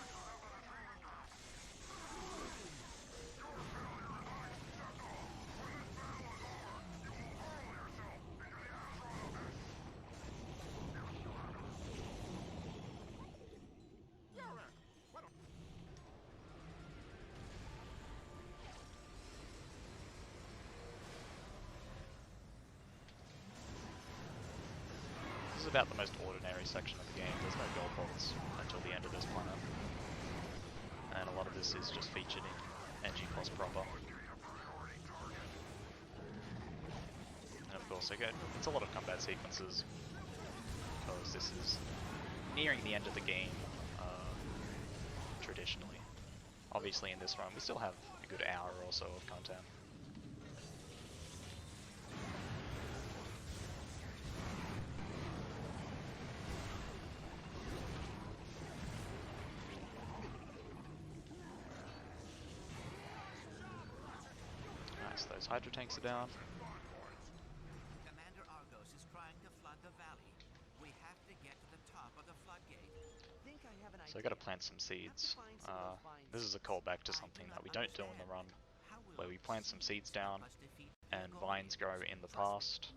This is about the most ordinary section of the game. There's no gold bolts until the end of this planet. And a lot of this is just featured in NG Plus proper. And of course, it's a lot of combat sequences, because this is nearing the end of the game, traditionally. Obviously in this run, we still have a good hour or so of content. Those hydro tanks are down. Commander Argos is trying to flood the valley. We have to get to the top of the floodgate. Think I have an idea. So I gotta plant some seeds. This is a callback to something that we don't do in the run, where we plant some seeds down and vines grow in the past,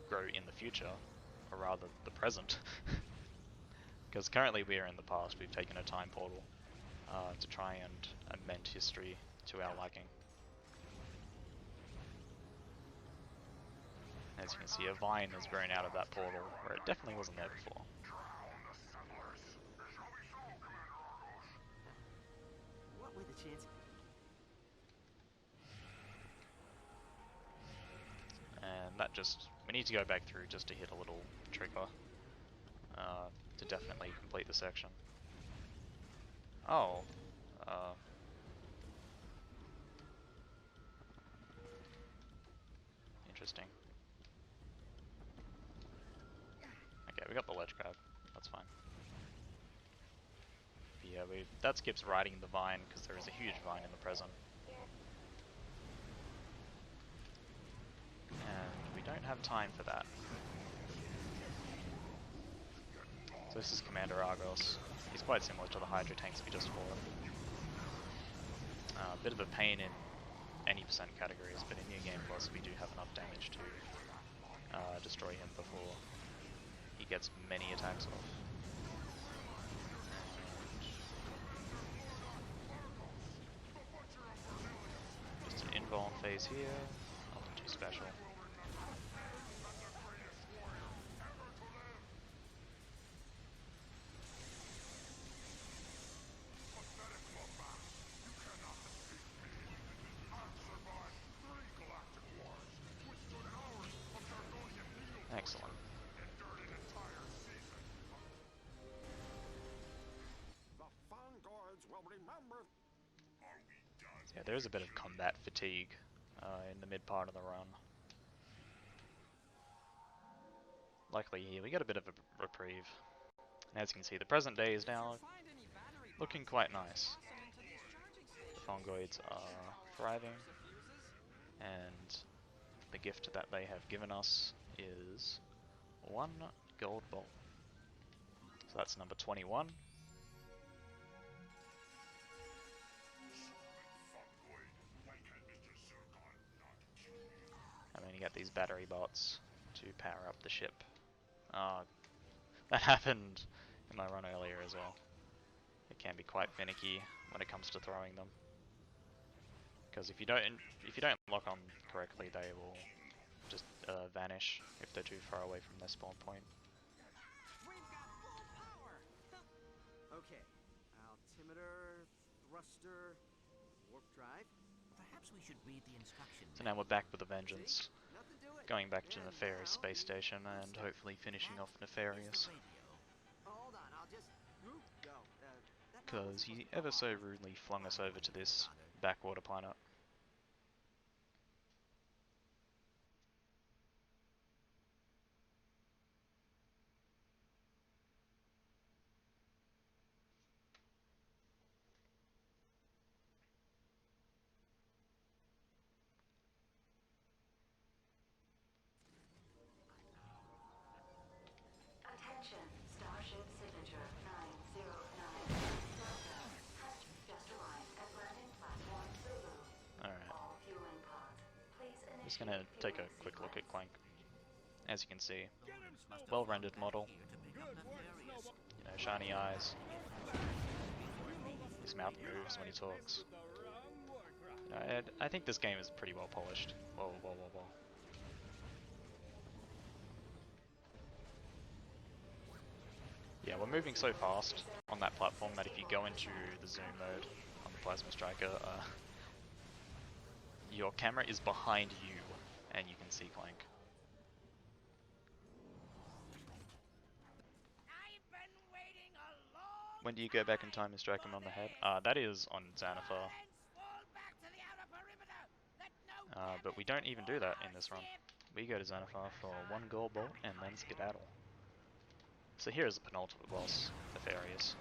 grow in the future, or rather the present. Because currently we are in the past, we've taken a time portal to try and amend history to our liking. As you can see, a vine has grown out of that portal, where it definitely wasn't there before. What were the chances? And that just, we need to go back through just to hit a little trigger to definitely complete the section. Oh, interesting. Okay, we got the ledge grab, that's fine. But yeah, that skips riding the vine because there is a huge vine in the present. And we don't have time for that. So this is Commander Argos. He's quite similar to the Hydra tanks we just fought. A bit of a pain in any percent categories, but in New Game Plus we do have enough damage to destroy him before he gets many attacks off. Just an invuln phase here, nothing too special. Excellent. Yeah, there is a bit of combat fatigue in the mid part of the run. Luckily here we get a bit of a reprieve. And as you can see, the present day is now looking quite nice. The fungoids are thriving, and the gift that they have given us is 1 gold bolt. So that's number 21. And then you get these battery bots to power up the ship. That happened in my run earlier as well. It can be quite finicky when it comes to throwing them, because if you don't lock on correctly, they will just vanish if they're too far away from their spawn point. Okay, altimeter, thruster, warp drive. Perhaps we should read the instructions. So now we're back with a vengeance, Nothing to it. going back to And Nefarious now Space Station and hopefully finishing off Nefarious, hold on, I'll just go. because he ever so rudely flung us over to this backwater planet. Attention, Starship Signature 909 Delta has just arrived at landing platform Zulu. Alright, All fueling pods, please initiate just gonna take a quick look at Clank. As you can see, well-rendered model, you know, shiny eyes, his mouth moves when he talks. You know, I think this game is pretty well polished. Whoa, whoa, whoa, whoa. Yeah, we're moving so fast on that platform that if you go into the zoom mode on the Plasma Striker, your camera is behind you and you can see Clank. I've been waiting a long When do you go back in time and strike him on the head? That is on Xanathar. But we don't even do that in this run. We go to Xanathar for 1 gold bolt and then skedaddle. So here is the penultimate boss, Nefarious.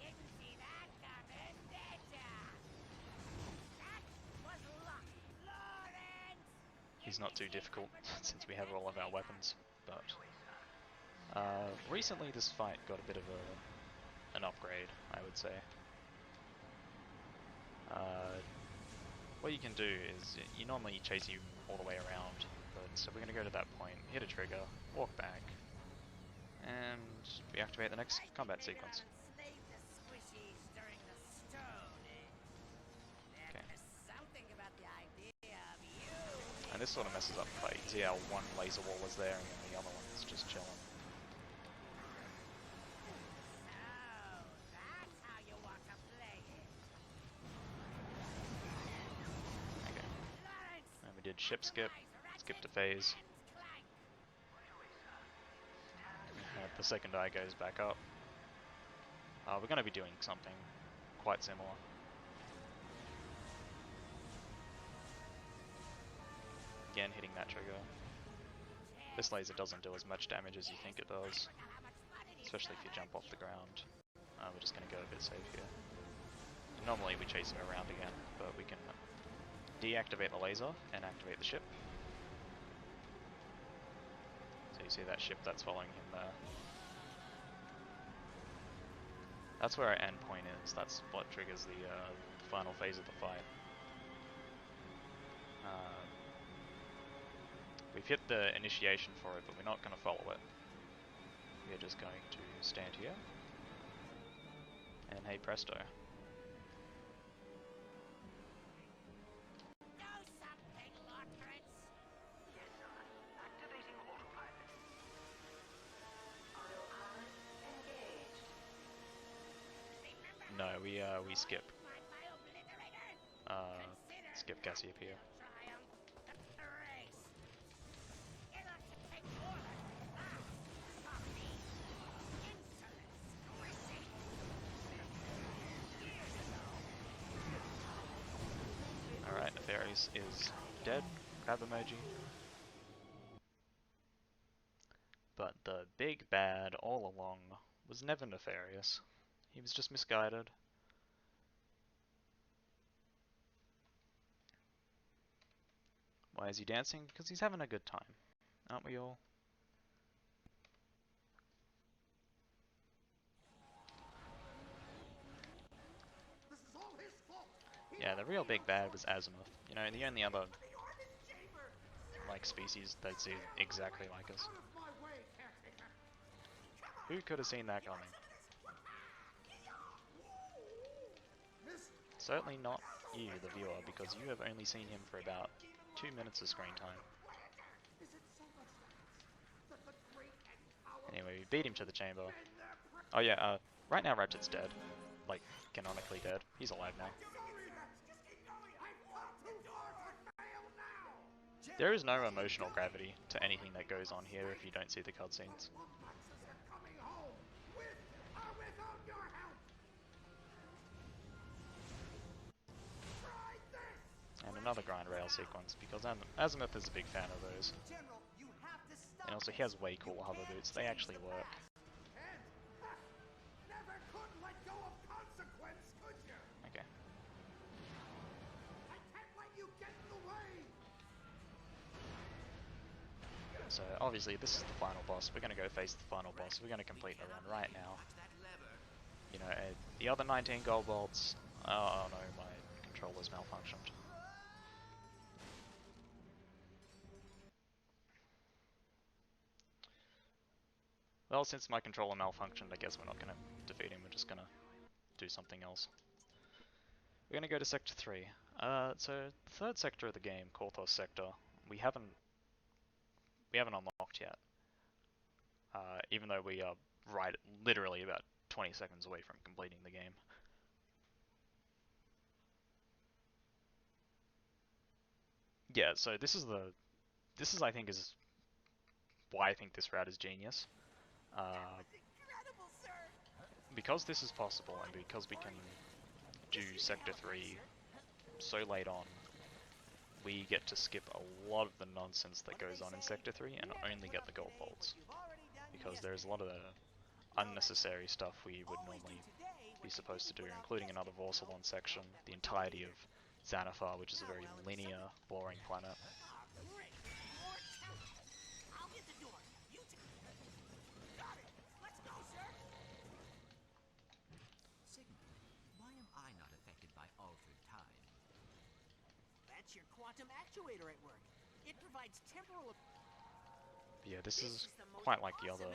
Didn't see that coming, did ya? That was luck, Lawrence! He's not too difficult since we have all of our weapons, but recently this fight got a bit of an upgrade, I would say. What you can do is, you normally chase you all the way around, but so we're going to go to that point, hit a trigger, walk back, and reactivate the next combat sequence. And this sort of messes up the fight. You see how one laser wall is there and then the other one is just chilling. Okay. And we did ship skip, skip to phase. The second eye goes back up. We're going to be doing something quite similar. Again, hitting that trigger. This laser doesn't do as much damage as you think it does, especially if you jump off the ground. We're just going to go a bit safe here. Normally we chase him around again, but we can deactivate the laser and activate the ship. So you see that ship that's following him there. That's where our end point is. That's what triggers the final phase of the fight. We've hit the initiation for it, but we're not going to follow it. We're just going to stand here. And hey presto. No, we skip. Skip Cassiopeia. Alright, Nefarious is dead. Crab emoji. But the big bad all along was never Nefarious. He was just misguided. Why is he dancing? Because he's having a good time. Aren't we all? Yeah, the real big bad was Azimuth. You know, the only other like species that see exactly like us. Who could have seen that coming? Certainly not you, the viewer, because you have only seen him for about 2 minutes of screen time. Anyway, we beat him to the chamber. Oh yeah, right now Ratchet's dead. Like, canonically dead. He's alive now. There is no emotional gravity to anything that goes on here if you don't see the cutscenes. And another grind rail sequence, because Azimuth is a big fan of those. And also he has way cool hover boots, they actually work. Okay. So obviously this is the final boss, we're going to go face the final boss, we're going to complete the run right now. You know, the other 19 gold bolts, oh no, my controller's malfunctioned. Well, since my controller malfunctioned, I guess we're not going to defeat him, we're just going to do something else. We're going to go to Sector 3. So, the third sector of the game, Korthos Sector, we haven't unlocked yet. Even though we are literally about 20 seconds away from completing the game. Yeah, so this is I think is why I think this route is genius. Because this is possible and because we can do Sector 3 so late on, we get to skip a lot of the nonsense that goes on in Sector 3 and only get the gold bolts. Because there's a lot of unnecessary stuff we would normally be supposed to do, including another Vorsalon section, the entirety of Xanathar, which is a very linear, boring planet. Why am I not affected by altered time? That's your quantum actuator at work. It provides temporal. But yeah, this is quite like the other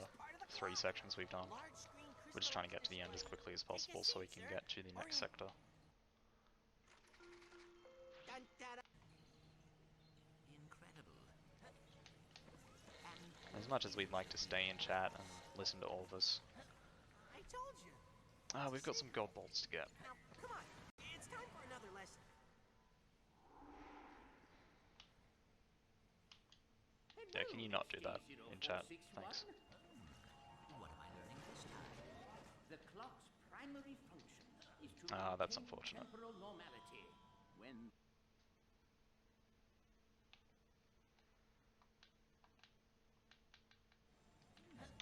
3 sections we've done. We're just trying to get to the end as quickly as possible so we can get to the next sector. Incredible. much as we'd like to stay in chat and listen to all of us. I told you. We've got some gold bolts to get. Now, come on. It's time for another lesson. Yeah, can you not do that in chat? Thanks. What am I learning this time? The clock's primary function is to That's maintain unfortunate. temporal normality. When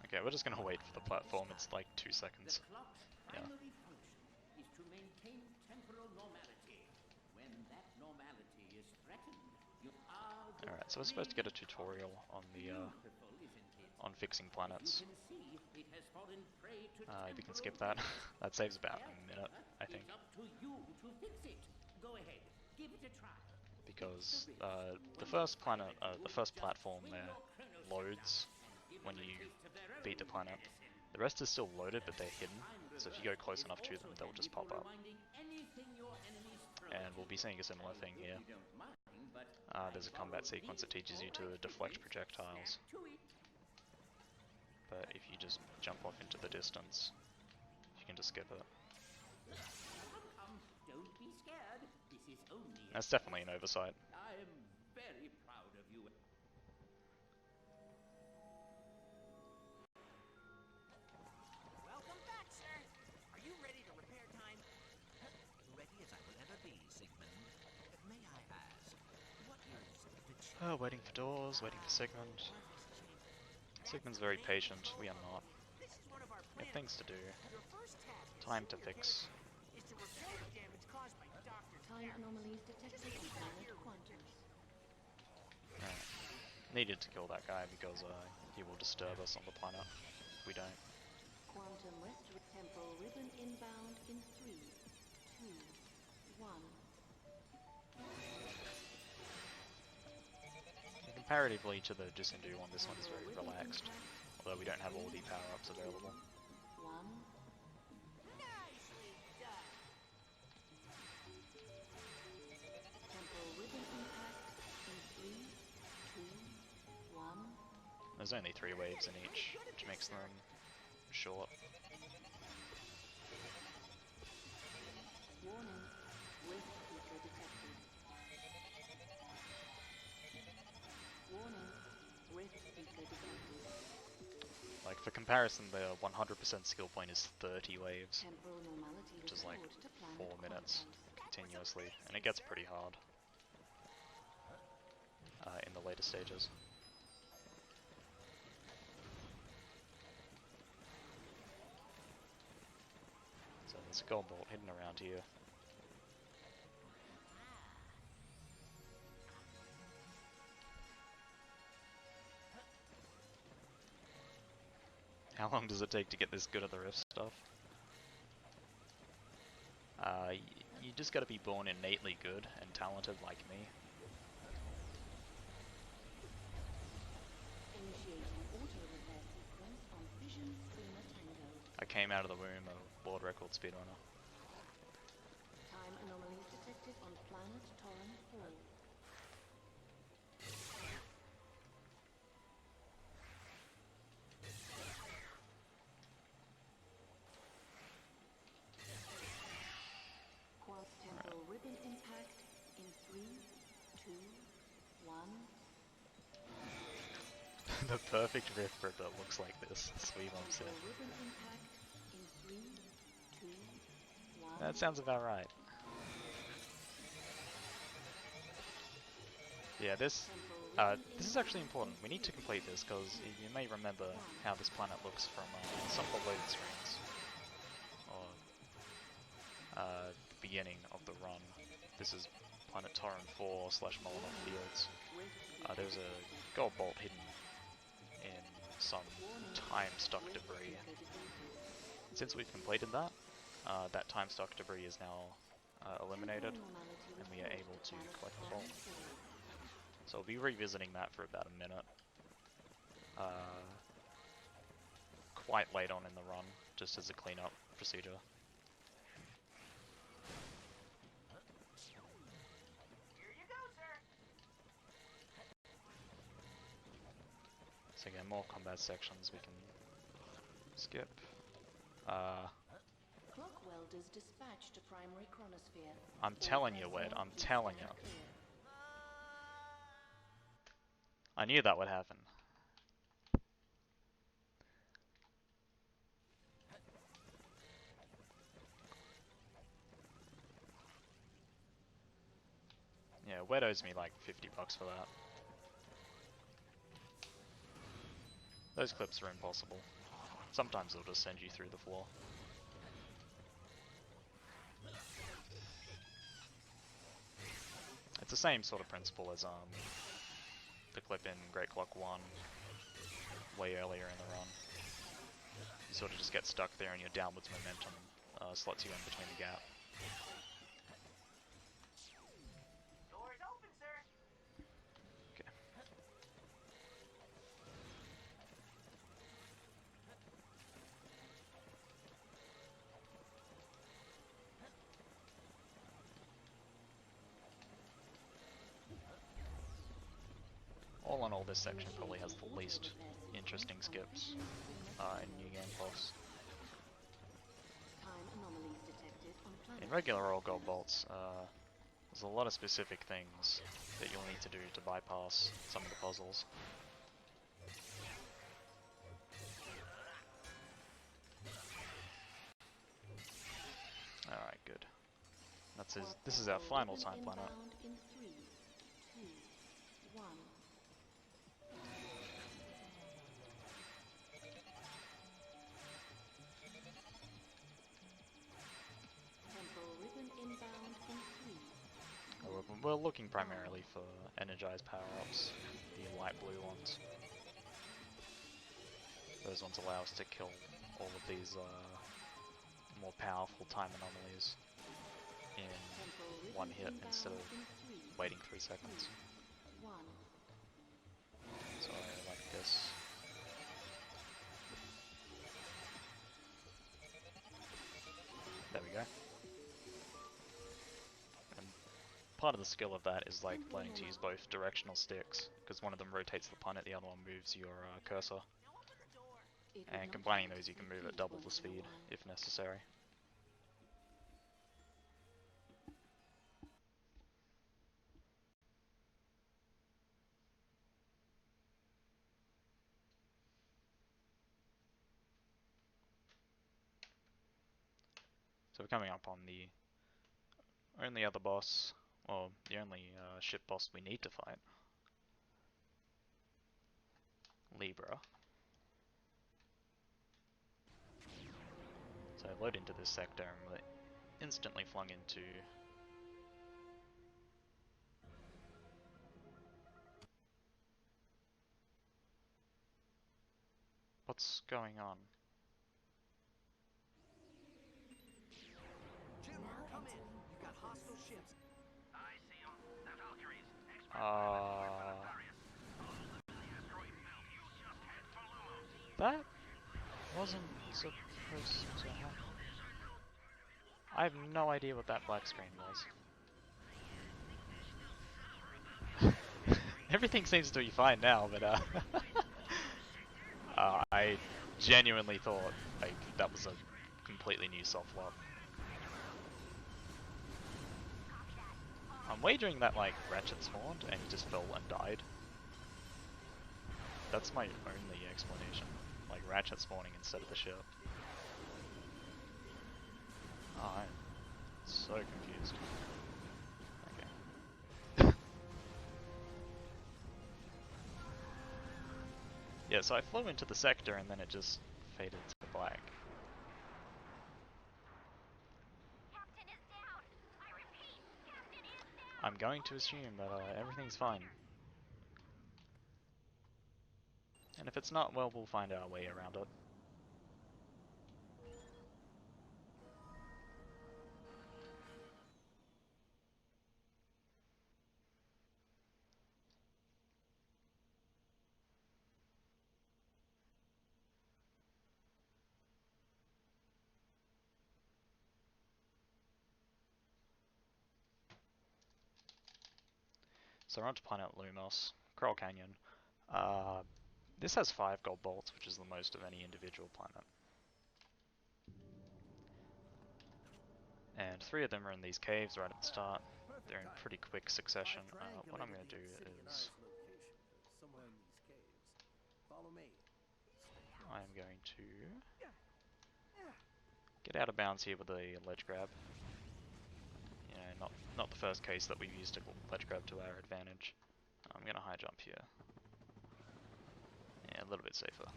Okay, we're just gonna wait for the platform. It's like 2 the seconds. clock's Yeah. primary function is to maintain temporal normality. When that normality is threatened, you are the Alright, so we're supposed to get a tutorial on the beautiful, isn't it? on fixing planets. You can see it has fallen prey to We can temporal skip that. waves. That saves about a minute, I It's think, up to you to fix it. Go ahead, give it a try. because the first planet, the first platform there loads when you beat the planet. The rest is still loaded, but they're hidden. So if you go close enough to them, they'll just pop up. And we'll be seeing a similar thing here. There's a combat sequence that teaches you to deflect projectiles. But if you just jump off into the distance, you can just skip it. Don't be scared. This is only That's definitely an oversight. I am very proud of you. Welcome back, sir. Are you ready to repair time? Ready as I will ever be, Sigmund. May I ask, what is the Waiting for doors, waiting for Sigmund. Sigmund's very patient, we are not. This is one of our We have plans. things to do. Your first task Time to fix. is to repair the damage caused by Dr. Time anomalies detected on planet Quantum. Alright. Needed to kill that guy because he will disturb us on the planet if we don't. Quantum rest temporal ribbon inbound in 3, 2, 1. Comparatively to the Jisundu one, this one's very relaxed. Although we don't have all the power-ups available. 1. Nicely done. Temporal ribbon impact in 3, 2, 1. There's only 3 waves in each, which makes them short. Warning. Rift seeker detected. Warning. Rift seeker detected. Like, for comparison, the 100% skill point is 30 waves, Temporal normality which is like restored to 4 planet minutes Quantum. continuously, and it gets pretty hard in the later stages. So there's a gold bolt hidden around here. How long does it take to get this good at the rift stuff? You just gotta be born innately good and talented like me. Initiating auto repair sequence on Fission Streamer Tango. I came out of the womb a world record speedrunner. Time anomalies detected on planet Torren 4. Quad temporal ribbon impact in 3, 2, 1. The perfect rift rip that looks like this. Sweet mom said. Temporal ribbon impact in 3, 2, 1. That sounds about right. Yeah, this is actually important. We need to complete this because you may remember how this planet looks from some of the loaded screens, or the beginning of the run. This is planet Torren 4 / Molotov Fields. There's a gold bolt hidden in some time-stuck debris. Since we've completed that, that time-stuck debris is now eliminated, and we are able to collect the bolt. So I'll be revisiting that for about a minute. Quite late on in the run, just as a cleanup procedure. Here you go, sir. So again, more combat sections we can skip. Clock welders dispatched to primary chronosphere. I'm telling you, Wed, I'm telling you. I knew that would happen. Yeah, Wed owes me like $50 for that. Those clips are impossible. Sometimes they'll just send you through the floor. It's the same sort of principle as the clip in Great Clock 1 way earlier in the run. You sort of just get stuck there and your downwards momentum slots you in between the gap. Doors open, sir. Okay. All in all, this section probably has the least interesting skips in New Game Plus. In regular old gold bolts, there's a lot of specific things that you'll need to do to bypass some of the puzzles. Alright, good. This is our final time planet. We're looking primarily for energized power-ups, the light blue ones. Those ones allow us to kill all of these more powerful time anomalies in one hit instead of waiting 3 seconds. So like this. There we go. And part of the skill of that is like learning to use both directional sticks, because one of them rotates the planet, the other one moves your cursor. And combining those, you can move at double the speed if necessary. So we're coming up on the only other boss, or the only ship boss we need to fight. Libra. So I load into this sector and we're instantly flung into what's going on? Jim, come in. You got hostile ships. I see them. The Valkyries. That wasn't supposed to happen. I have no idea what that black screen was. Everything seems to be fine now, but I genuinely thought like that was a completely new soft lock. I'm wagering that like Ratchet spawned and he just fell and died. That's my only explanation. Like Ratchet spawning instead of the ship. Oh, I'm so confused. Okay. Yeah, so I flew into the sector and then it just faded to black. Captain is down. I repeat, Captain is down. I'm going to assume that everything's fine. And if it's not, well, we'll find our way around it. So we're on to planet Lumos, Coral Canyon. This has 5 gold bolts, which is the most of any individual planet. And 3 of them are in these caves right at the start. They're in pretty quick succession. What I'm going to do is somewhere in these caves. Follow me. I'm going to get out of bounds here with a ledge grab. You know, not the first case that we've used a ledge grab to our advantage. I'm going to high jump here. Yeah, a little bit safer.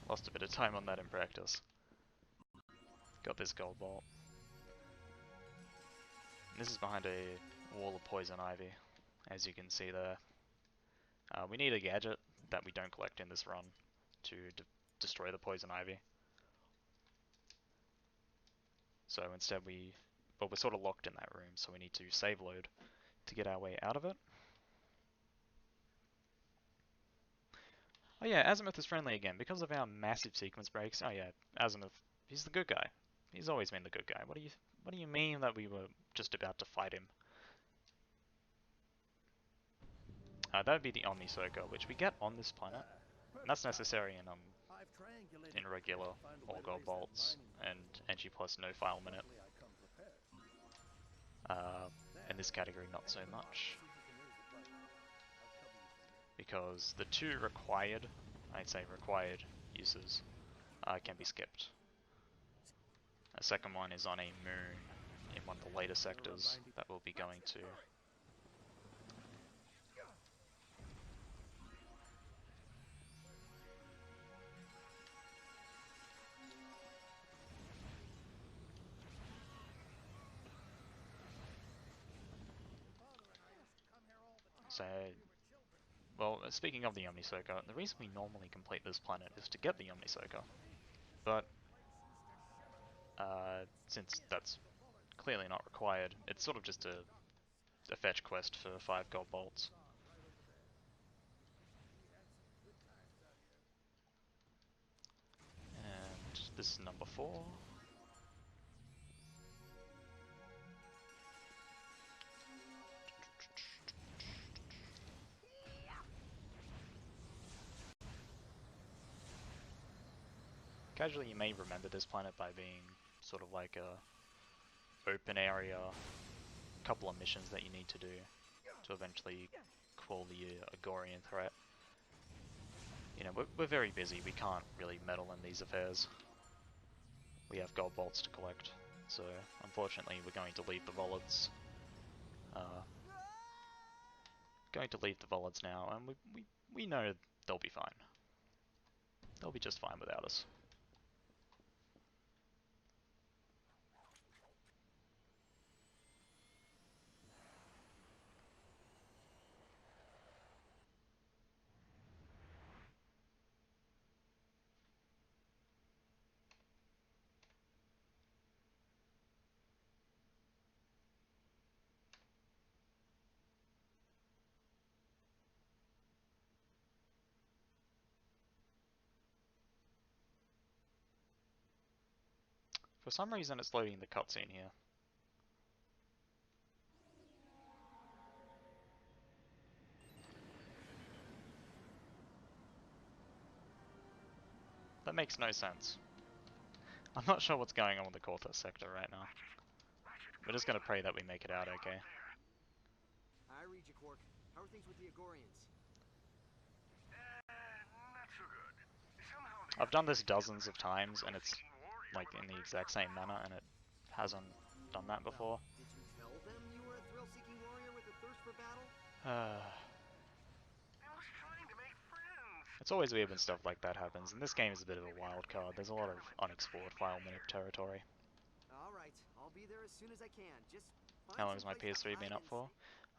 Lost a bit of time on that in practice. Got this gold bolt. And this is behind a wall of poison ivy, as you can see there. We need a gadget that we don't collect in this run to destroy the poison ivy. So instead well, we're sort of locked in that room, so we need to save load to get our way out of it. Oh yeah, Azimuth is friendly again, because of our massive sequence breaks. Oh yeah, Azimuth, he's the good guy. He's always been the good guy. What do you mean that we were just about to fight him? That would be the Omni Circle, which we get on this planet. And that's necessary in regular all gold bolts and NG plus no file minute. In this category, not so much, because the 2 required, I'd say required uses, can be skipped. A second one is on a moon in one of the later sectors that we'll be going to. So, well, speaking of the Omni Circle, the reason we normally complete this planet is to get the Omni Circle. But, since that's clearly not required, it's sort of just a fetch quest for 5 gold bolts. And this is number 4. Casually, you may remember this planet by being sort of like a open area, couple of missions that you need to do to eventually quell the Agorian threat. You know, we're very busy, we can't really meddle in these affairs. We have gold bolts to collect, so unfortunately we're going to leave the Volids. Going to leave the Volids now, and we know they'll be fine. They'll be just fine without us. For some reason it's loading the cutscene here. That makes no sense. I'm not sure what's going on with the Cortex sector right now. We're just gonna pray that we make it out okay. I read you, Quark. How are things with the Agorians? Not so good. Somehow I've done this dozens of times, and it's like in the exact same manner, and it hasn't done that before. Did you tell them you were a thrill-seeking warrior with a thirst for battle? It's always weird when stuff like that happens, and this game is a bit of a wild card. There's a lot of unexplored file minute territory. Alright, I'll be there as soon as I can. Just How long has my PS3 been up for?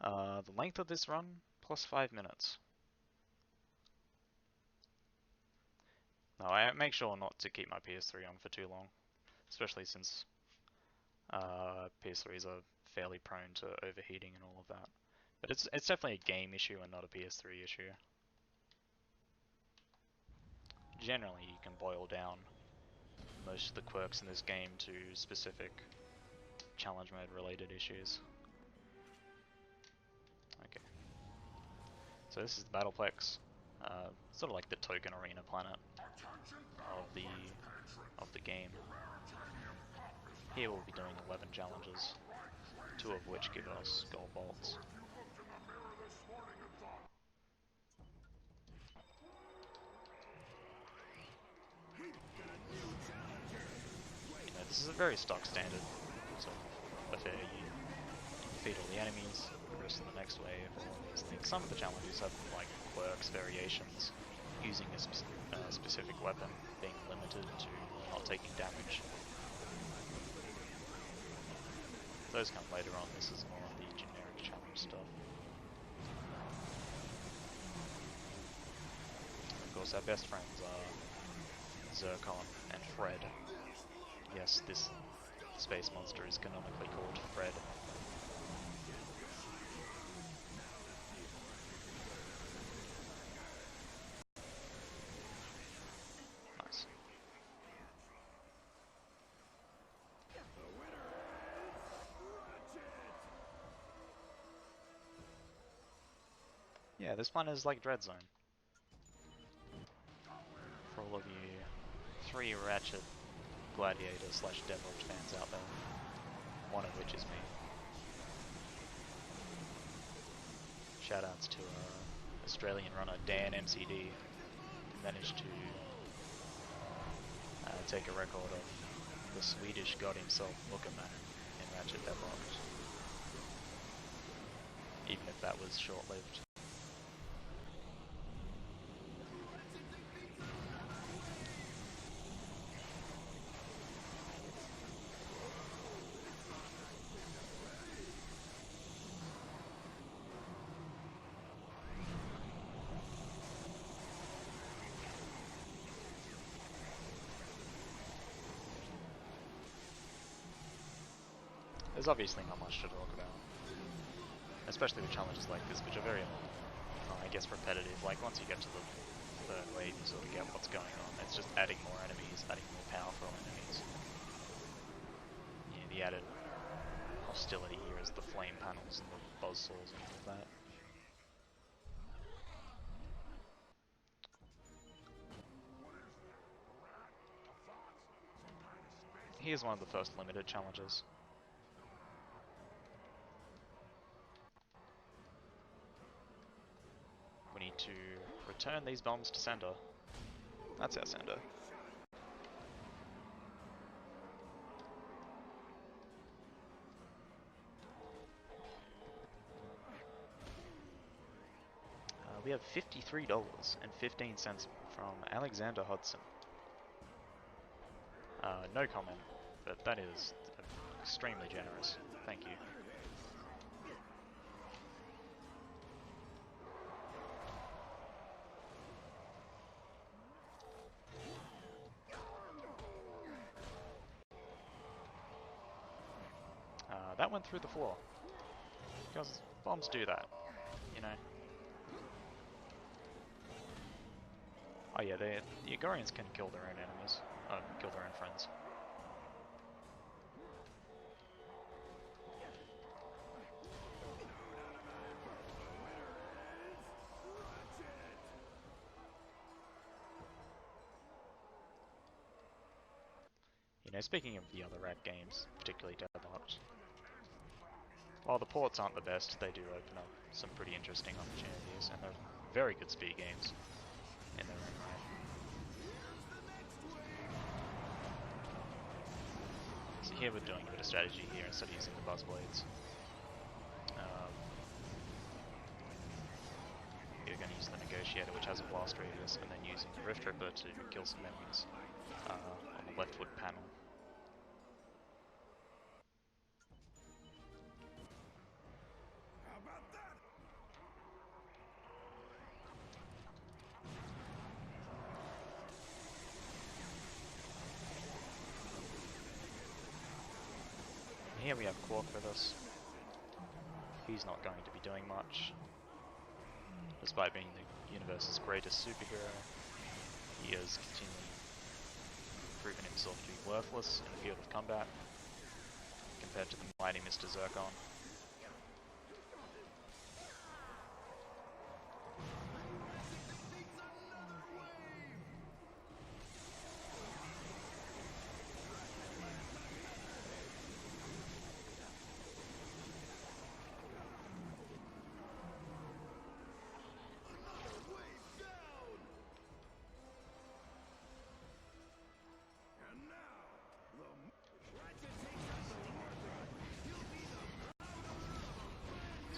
The length of this run, plus 5 minutes. No, I make sure not to keep my PS3 on for too long, especially since PS3s are fairly prone to overheating and all of that. But it's definitely a game issue and not a PS3 issue. Generally, you can boil down most of the quirks in this game to specific challenge mode related issues. Okay. So this is the Battleplex. sort of like the token arena planet of the game. Here we'll be doing 11 challenges, 2 of which give us gold bolts. You know, this is a very stock standard sort of affair. You defeat all the enemies, progress to the next wave, all these things. Some of the challenges have like quirks, variations, using a specific weapon, being limited to not taking damage. Those come later on. This is more of the generic challenge stuff. Of course, our best friends are Zircon and Fred. Yes, this space monster is canonically called Fred. Nice. Yeah, this one is like Dread Zone. For all of you 3 Ratchet Gladiator / DevOps fans out there, one of which is me. Shoutouts to Australian runner Dan MCD, who managed to take a record of the Swedish god himself, Muckerman, in Ratchet DevOps. Even if that was short-lived. There's obviously not much to talk about, especially with challenges like this, which are very, I guess, repetitive. Like, once you get to the third wave, you sort of get what's going on. It's just adding more enemies, adding more powerful enemies. Yeah, the added hostility here is the flame panels and the buzzsaws and all of that. Here's one of the first limited challenges. We need to return these bombs to sender. That's our sender. We have $53.15 from Alexander Hudson. No comment, but that is extremely generous. Thank you. That went through the floor. Because bombs do that, you know. Oh yeah, the Agorians can kill their own enemies. Kill their own friends. You know, speaking of the other Rat games, particularly DevOps, while the ports aren't the best, they do open up some pretty interesting opportunities, and they're very good speed games in their own right. So here we're doing a bit of strategy here instead of using the buzz blades. We're going to use the Negotiator, which has a blast radius, and then using the Rift Ripper to kill some enemies on the leftward panel. Here we have Quark with us. He's not going to be doing much. Despite being the universe's greatest superhero, he has continually proven himself to be worthless in the field of combat compared to the mighty Mr. Zircon.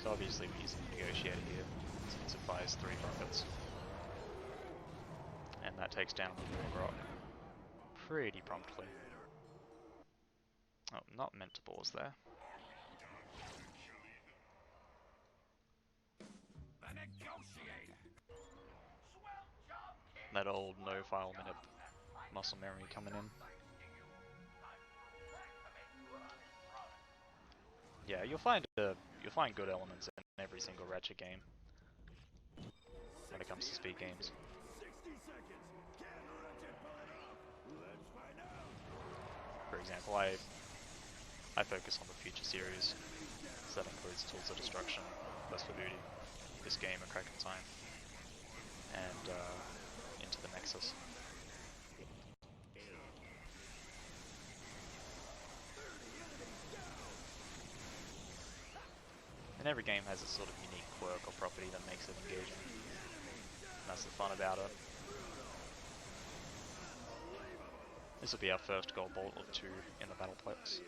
obviously we're using the negotiator here, since it fires 3 rockets. And that takes down the Warg Rock pretty promptly. Oh, not meant to pause there. That old no-file minute muscle memory coming in. Yeah, you'll find good elements in every single Ratchet game when it comes to speed games. For example, I focus on the Future series, so that includes Tools of Destruction, Quest for Booty, this game, A Crack in Time, and Into the Nexus. And every game has a sort of unique quirk or property that makes it engaging. And that's the fun about it. This will be our first gold bolt or 2 in the Battleplex.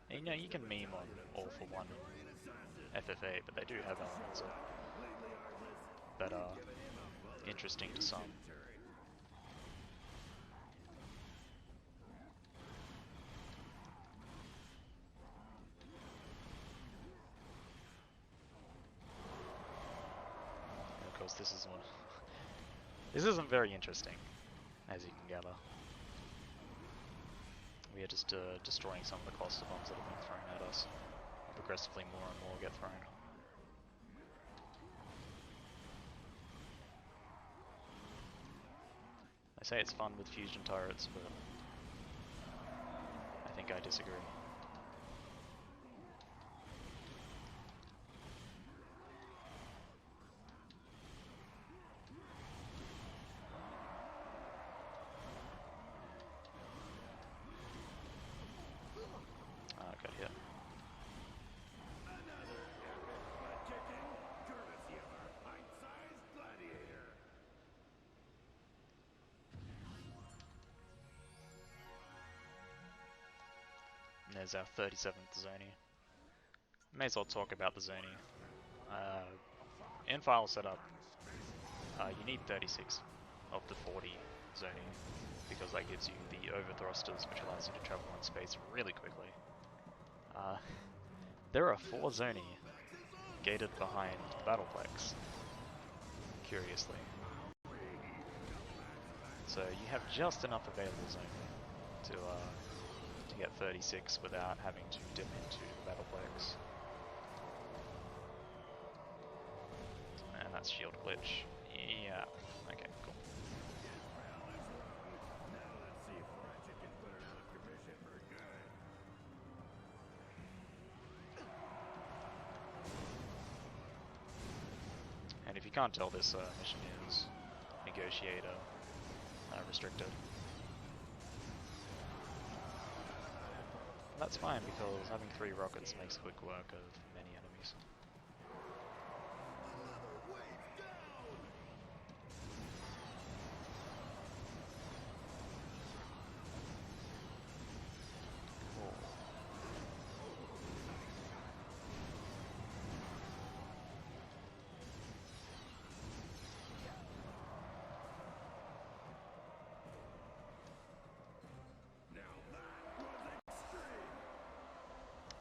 And, you know, you can meme on All for One FFA, but they do have elements that are interesting to some. And of course, this isn't very interesting, as you can gather. We are just destroying some of the cluster bombs that have been thrown at us. Progressively more and more get thrown. I say it's fun with fusion turrets, but I think I disagree. Got hit. And there's our 37th zonie. May as well talk about the zonie. In file setup, you need 36 of the 40 zonie, because that gives you the overthrusters, which allows you to travel in space really quickly. There are 4 zonie gated behind the Battleplex, curiously. So you have just enough available zonie to get 36 without having to dip into the Battleplex. And that's shield glitch. Yeah, okay, cool. And if you can't tell, this mission is Negotiator restricted. That's fine, because having 3 rockets makes quick work of many enemies.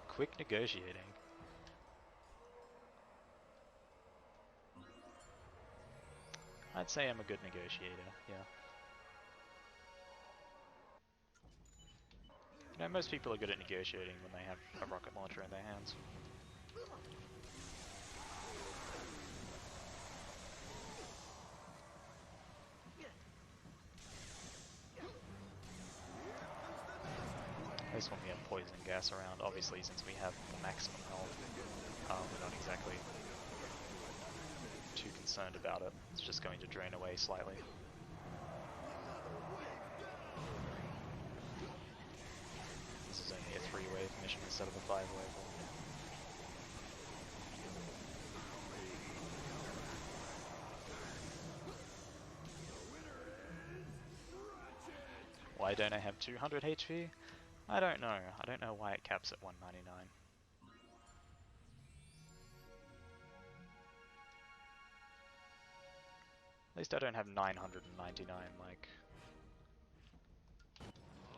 Quick negotiating. I'd say I'm a good negotiator, yeah. You know, most people are good at negotiating when they have a rocket launcher in their hands. This one we have poison gas around. Obviously, since we have the maximum health, we're not exactly too concerned about it. It's just going to drain away slightly. This is only a 3-wave mission instead of a 5-wave one. Why don't I have 200 HP? I don't know. I don't know why it caps at 199. At least I don't have 999 like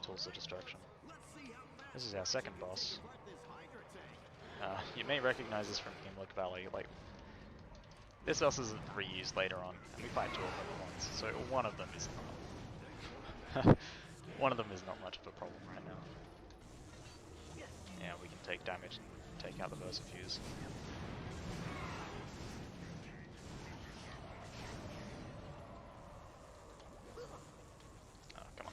Tools of Destruction. This is our second boss. You may recognize this from Gimlick Valley. Like, this boss is reused later on, and we fight two of them at once. So one of them is not. One of them is not much of a problem right now. Yeah, we can take damage and take out the Versafuse. Oh, come on.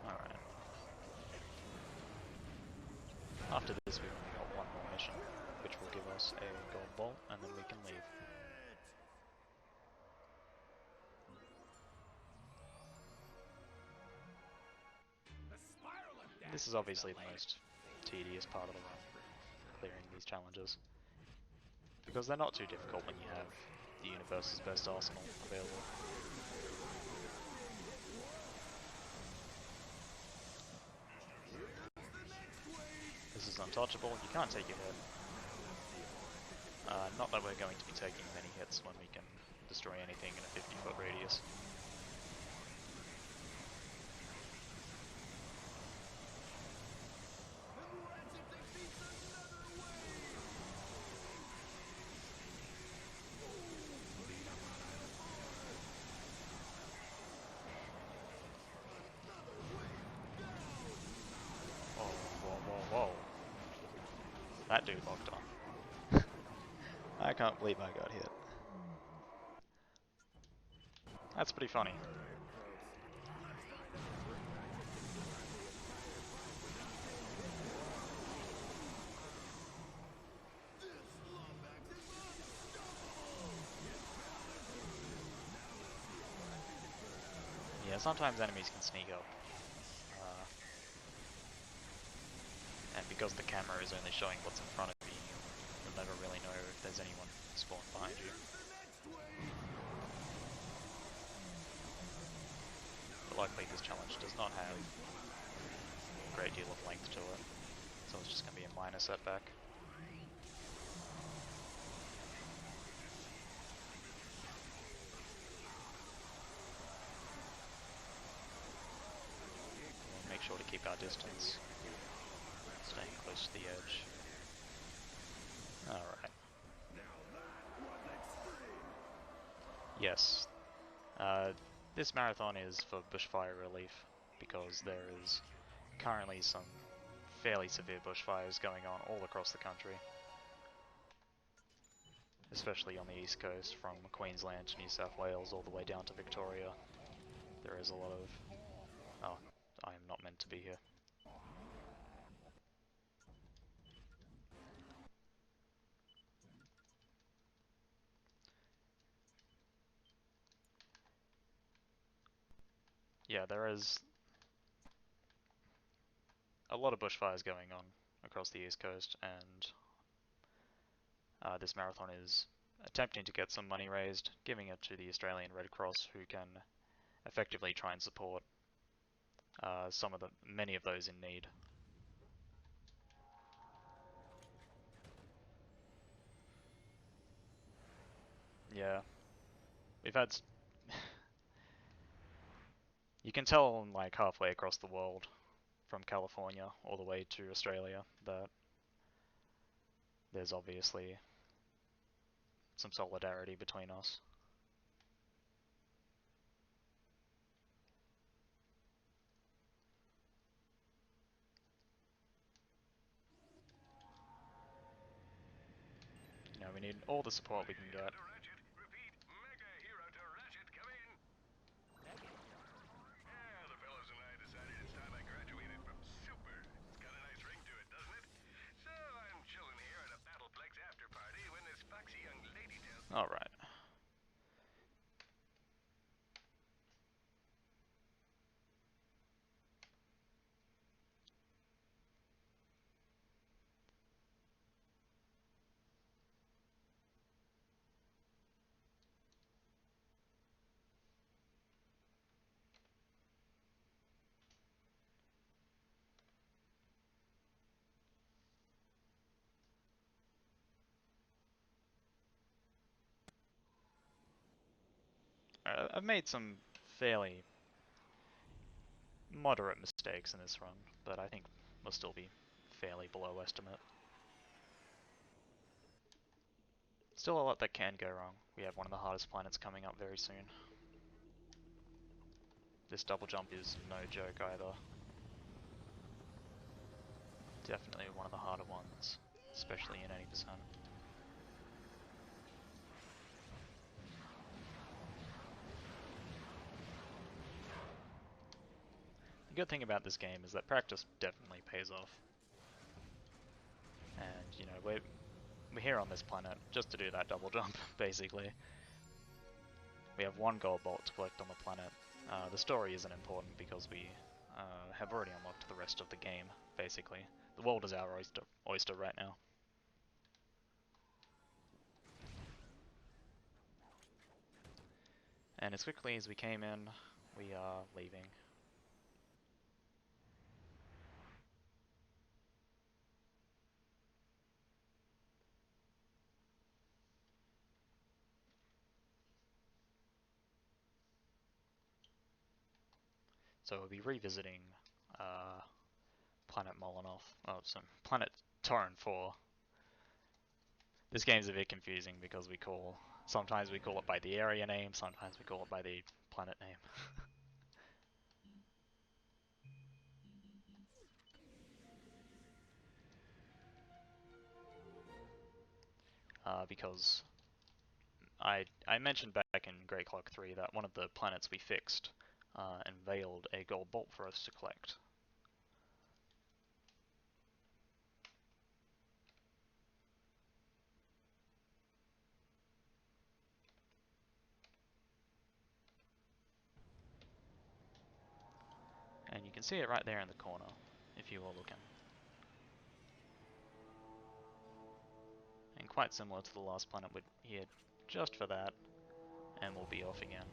Alright. After this we've only got one more mission, which will give us a gold bolt, and then we can leave. This is obviously the most tedious part of the run, clearing these challenges. Because they're not too difficult when you have the universe's best arsenal available. This is untouchable, you can't take a hit. Not that we're going to be taking many hits when we can destroy anything in a 50-foot radius. That dude locked on. I can't believe I got hit. That's pretty funny. Yeah, sometimes enemies can sneak up. And because the camera is only showing what's in front of you, you'll never really know if there's anyone spawned behind you. But luckily this challenge does not have a great deal of length to it, so it's just going to be a minor setback. We'll make sure to keep our distance. Staying close to the edge. Alright. Yes. This marathon is for bushfire relief, because there is currently some fairly severe bushfires going on all across the country. Especially on the east coast, from Queensland to New South Wales all the way down to Victoria. There is a lot of... Oh, I am not meant to be here. Yeah, there is a lot of bushfires going on across the east coast, and this marathon is attempting to get some money raised, giving it to the Australian Red Cross, who can effectively try and support many of those in need. Yeah, we've had... You can tell, like, halfway across the world, from California all the way to Australia, that there's obviously some solidarity between us. You know, we need all the support we can get. Alright. I've made some fairly moderate mistakes in this run, but I think we'll still be fairly below estimate. Still a lot that can go wrong. We have one of the hardest planets coming up very soon. This double jump is no joke either. Definitely one of the harder ones, especially in 80%. The good thing about this game is that practice definitely pays off. And, you know, we're here on this planet just to do that double jump, basically. We have one gold bolt to collect on the planet. The story isn't important because we have already unlocked the rest of the game, basically. The world is our oyster right now. And as quickly as we came in, we are leaving. So we'll be revisiting Planet Molotov. Oh, sorry, Planet Torrent 4. This game's a bit confusing because sometimes we call it by the area name, sometimes we call it by the planet name. Because I mentioned back in Grey Clock 3 that one of the planets we fixed unveiled a gold bolt for us to collect. And you can see it right there in the corner, if you were looking. And quite similar to the last planet, we're here just for that, and we'll be off again.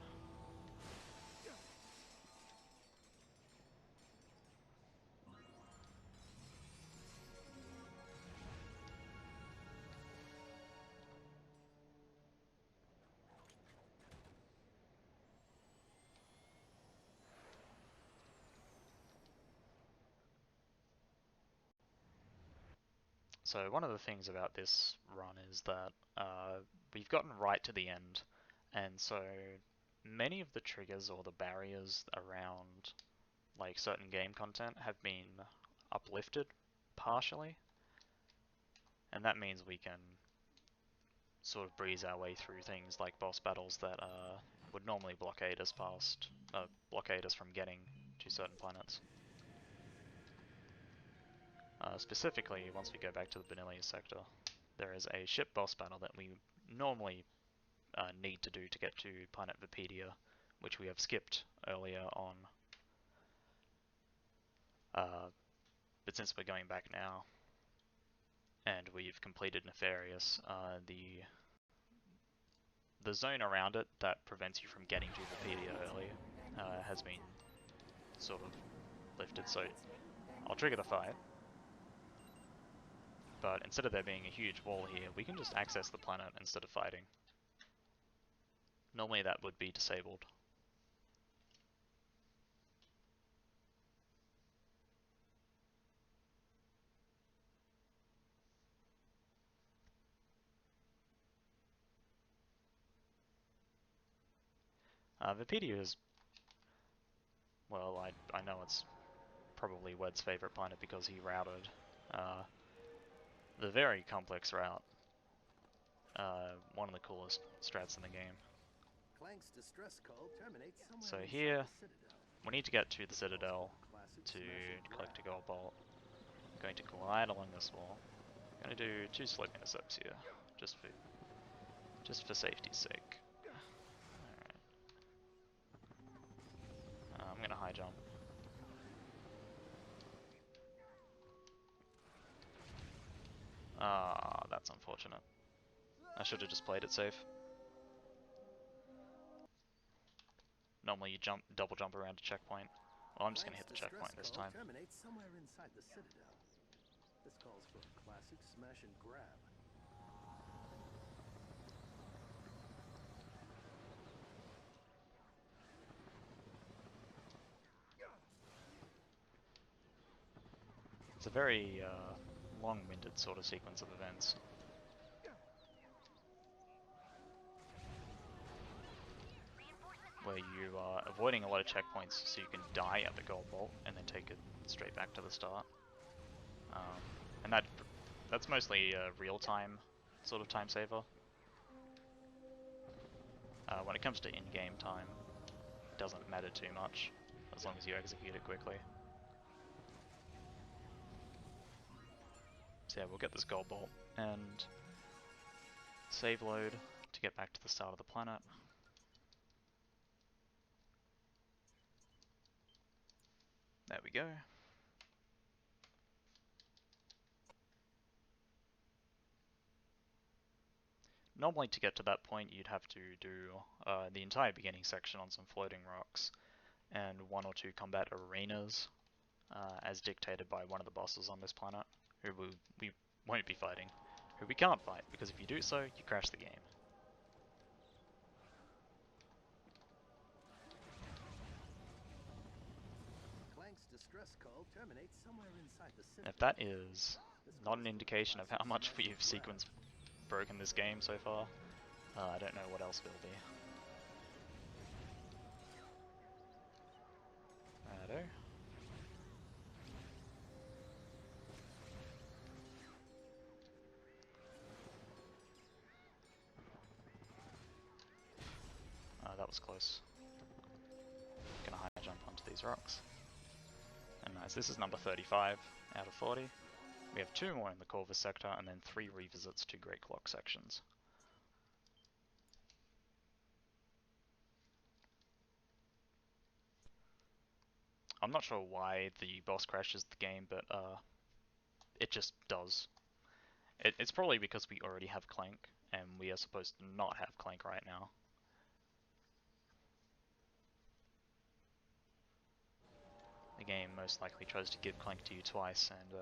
So one of the things about this run is that we've gotten right to the end, and so many of the triggers or the barriers around like certain game content have been uplifted partially, and that means we can sort of breeze our way through things like boss battles that would normally blockade us from getting to certain planets. Specifically, once we go back to the Vanilla sector, there is a ship boss battle that we normally need to do to get to Planet Vipedia, which we have skipped earlier on. But since we're going back now, and we've completed Nefarious, the zone around it that prevents you from getting to Vipedia early has been sort of lifted, so I'll trigger the fight. But instead of there being a huge wall here, we can just access the planet instead of fighting. Normally that would be disabled. Vipedia is, well, I know it's probably Wed's favorite planet because he routed the very complex route. One of the coolest strats in the game. Clank's distress call terminates somewhere So inside here, the Citadel. we need to get to the Citadel to collect a gold bolt. I'm going to glide along this wall. I'm going to do 2 slope intercepts here, just for safety's sake. Alright. I'm going to high jump. Ah, that's unfortunate. I should have just played it safe. Normally you double jump around a checkpoint. Well, I'm just going to hit the checkpoint this time. Terminates somewhere inside the Citadel. This calls for a classic smash and grab. It's a very long-winded sort of sequence of events. Where you are avoiding a lot of checkpoints so you can die at the gold bolt and then take it straight back to the start. And that's mostly a real-time sort of time saver. When it comes to in-game time, it doesn't matter too much as long as you execute it quickly. So yeah, we'll get this gold bolt and save load to get back to the start of the planet. There we go. Normally to get to that point you'd have to do the entire beginning section on some floating rocks and 1 or 2 combat arenas as dictated by one of the bosses on this planet, who we won't be fighting, who we can't fight, because if you do so, you crash the game. Clank's distress call terminates somewhere inside the center. If that is not an indication of how much we've sequence broken this game so far, I don't know what else will be. Righto. That was close. Gonna high jump onto these rocks. And nice, this is number 35 out of 40. We have 2 more in the Corvus sector and then 3 revisits to Great Clock sections. I'm not sure why the boss crashes the game, but it just does. It's probably because we already have Clank, and we are supposed to not have Clank right now. The game most likely tries to give Clank to you twice, and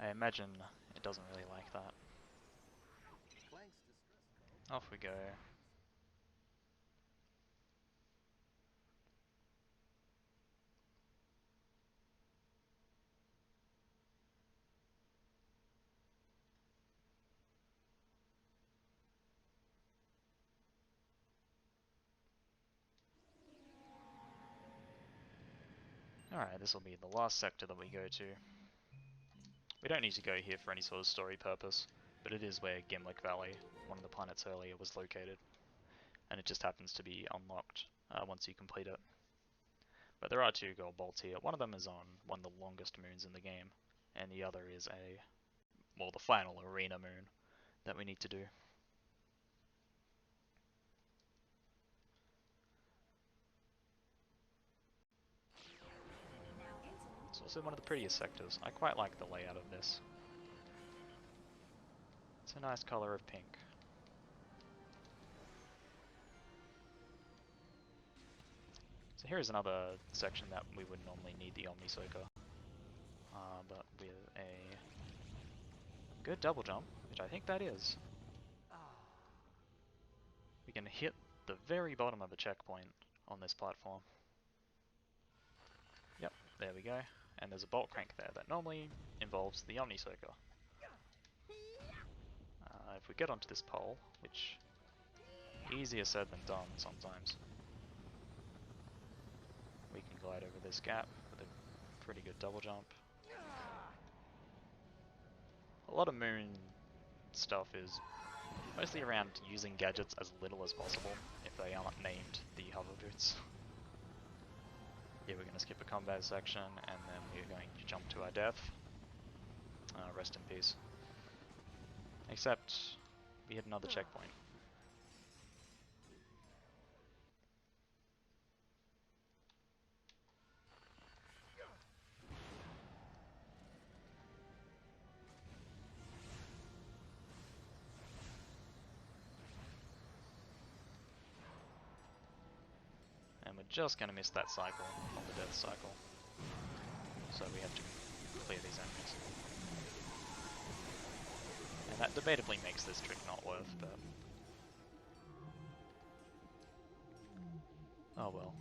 I imagine it doesn't really like that. Off we go. Alright, this will be the last sector that we go to. We don't need to go here for any sort of story purpose, but it is where Gimlick Valley, one of the planets earlier, was located. And it just happens to be unlocked once you complete it. But there are 2 gold bolts here. One of them is on one of the longest moons in the game, and the other is the final arena moon that we need to do. It's also one of the prettiest sectors. I quite like the layout of this. It's a nice color of pink. So here's another section that we would normally need the Omni Soaker, but with a good double jump, which I think that is, we can hit the very bottom of a checkpoint on this platform. Yep, there we go. And there's a bolt crank there that normally involves the Omni Soaker. If we get onto this pole, which easier said than done sometimes, we can glide over this gap with a pretty good double jump. A lot of Moon stuff is mostly around using gadgets as little as possible if they aren't named the hover boots. Yeah, we're going to skip a combat section and then we're going to jump to our death. Rest in peace. Except we hit another checkpoint. And we're just going to miss that cycle on the death cycle. So we have to clear these enemies. And that debatably makes this trick not worth, but... oh well.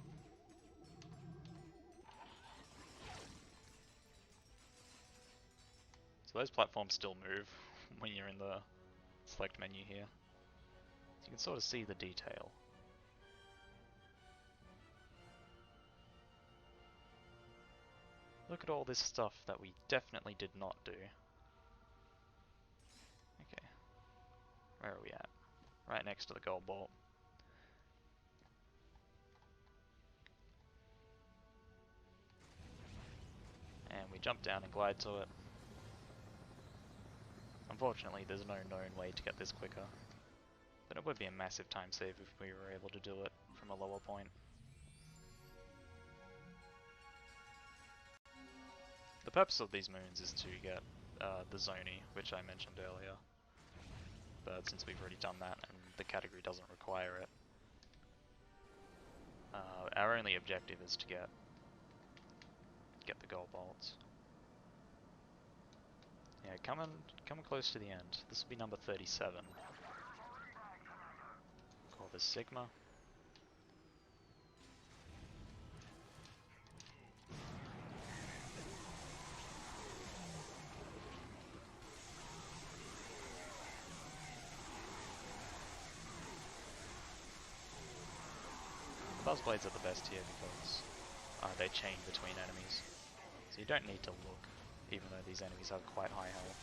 So those platforms still move when you're in the select menu here. So you can sort of see the detail. Look at all this stuff that we definitely did not do. Okay, where are we at? Right next to the gold bolt. And we jump down and glide to it. Unfortunately, there's no known way to get this quicker. But it would be a massive time save if we were able to do it from a lower point. The purpose of these moons is to get the Zoni, which I mentioned earlier. But since we've already done that and the category doesn't require it, our only objective is to get the gold bolts. Yeah, coming close to the end. This will be number 37. Call this Sigma. Buzzblades are the best here because they chain between enemies. So you don't need to look, even though these enemies have quite high health.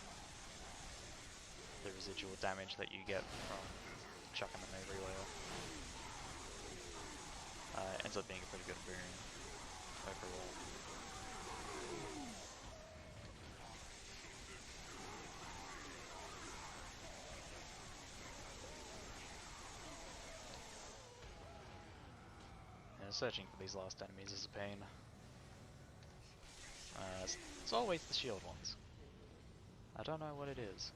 The residual damage that you get from chucking them everywhere ends up being a pretty good boon overall. Yeah, searching for these last enemies is a pain. It's always the shield ones. I don't know what it is.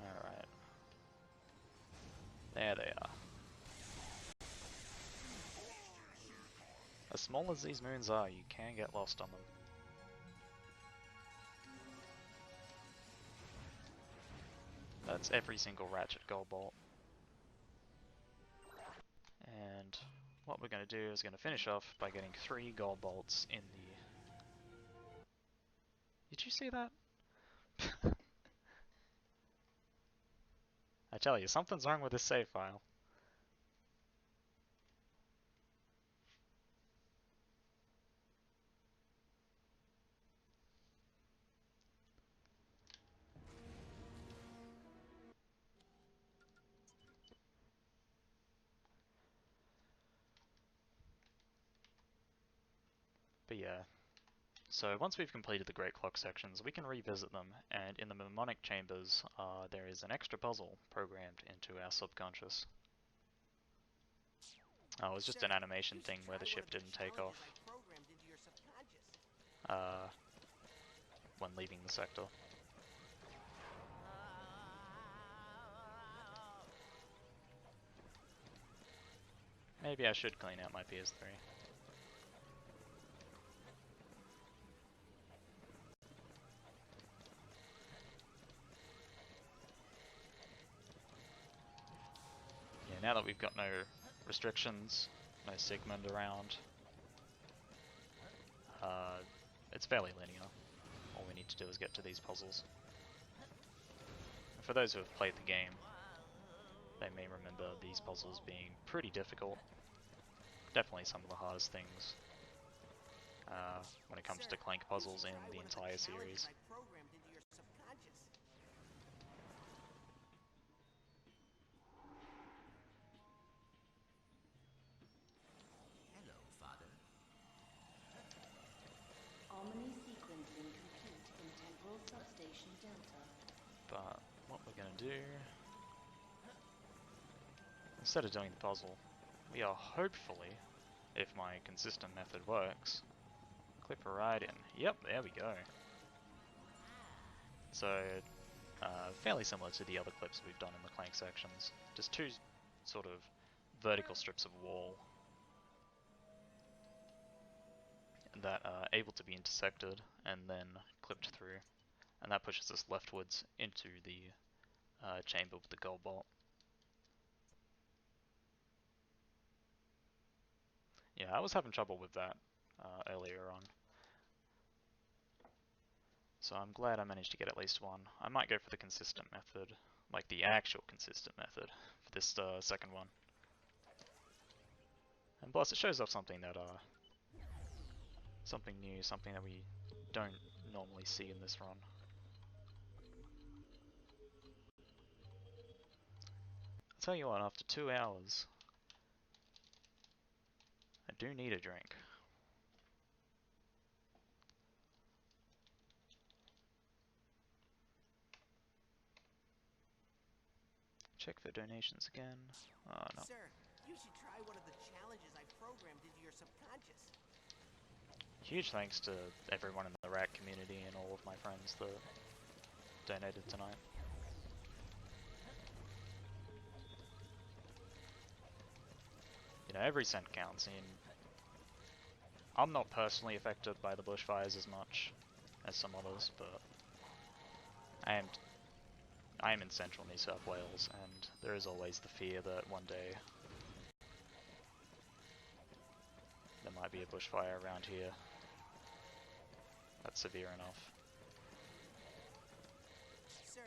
Alright. There they are. As small as these moons are, you can get lost on them. That's every single Ratchet gold bolt. And what we're going to do is going to finish off by getting 3 gold bolts in the... Did you see that? I tell you, something's wrong with this save file. But yeah, so once we've completed the Great Clock sections, we can revisit them, and in the mnemonic chambers, there is an extra puzzle programmed into our subconscious. Oh, it was just an animation thing where the ship didn't take off when leaving the sector. Maybe I should clean out my PS3. Yeah, now that we've got no restrictions, no Sigmund around, it's fairly linear. All we need to do is get to these puzzles. And for those who have played the game, they may remember these puzzles being pretty difficult. Definitely some of the hardest things when it comes to Clank puzzles in the entire series. Hello, Father. Omni sequencing complete in temporal substation Delta. But what we're going to do, instead of doing the puzzle, we are hopefully, if my consistent method works, clip right in. Yep, there we go. So, fairly similar to the other clips we've done in the Clank sections. Just 2 sort of vertical strips of wall that are able to be intersected and then clipped through. And that pushes us leftwards into the chamber with the gold bolt. Yeah, I was having trouble with that earlier on. So I'm glad I managed to get at least one. I might go for the consistent method, like the actual consistent method, for this second one. And plus it shows off something that, something new, something that we don't normally see in this run. I'll tell you what, after 2 hours, I do need a drink. Check for donations again. No. Sir, you should try one of the challenges I programmed into your subconscious. Huge thanks to everyone in the RAC community and all of my friends that donated tonight. You know, every cent counts, and I'm not personally affected by the bushfires as much as some others, but I am in central New South Wales, and there is always the fear that one day there might be a bushfire around here that's severe enough. Sir,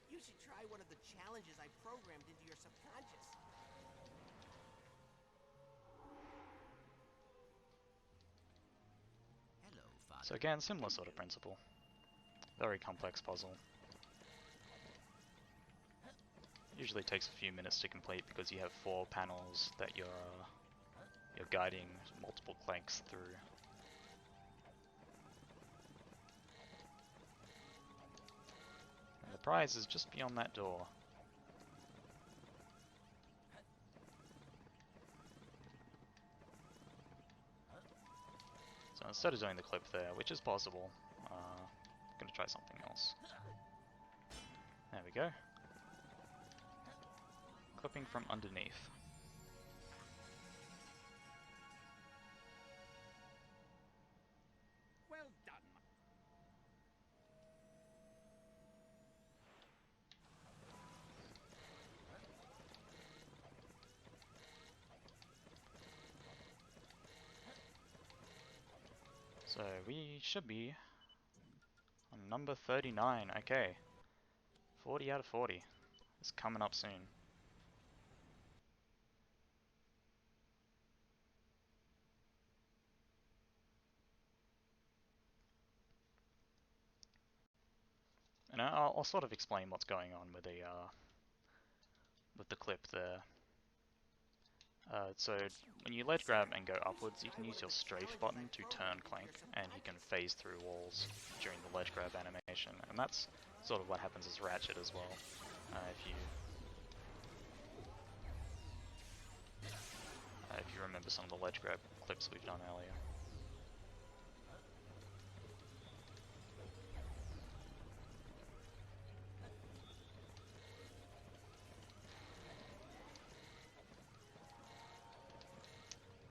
you should try one of the challenges I programmed into your subconscious. Hello, Father. So again, similar sort of principle. Very complex puzzle. Usually takes a few minutes to complete because you have 4 panels that you're guiding multiple Clanks through. And the prize is just beyond that door. So instead of doing the clip there, which is possible, I'm gonna try something else. There we go. Clipping from underneath. Well done. So we should be on number 39. Okay. 40 out of 40. It's coming up soon. And I'll sort of explain what's going on with the clip there. So when you ledge grab and go upwards, you can use your strafe button to turn Clank, and he can phase through walls during the ledge grab animation. And that's sort of what happens as Ratchet as well. If you remember some of the ledge grab clips we've done earlier.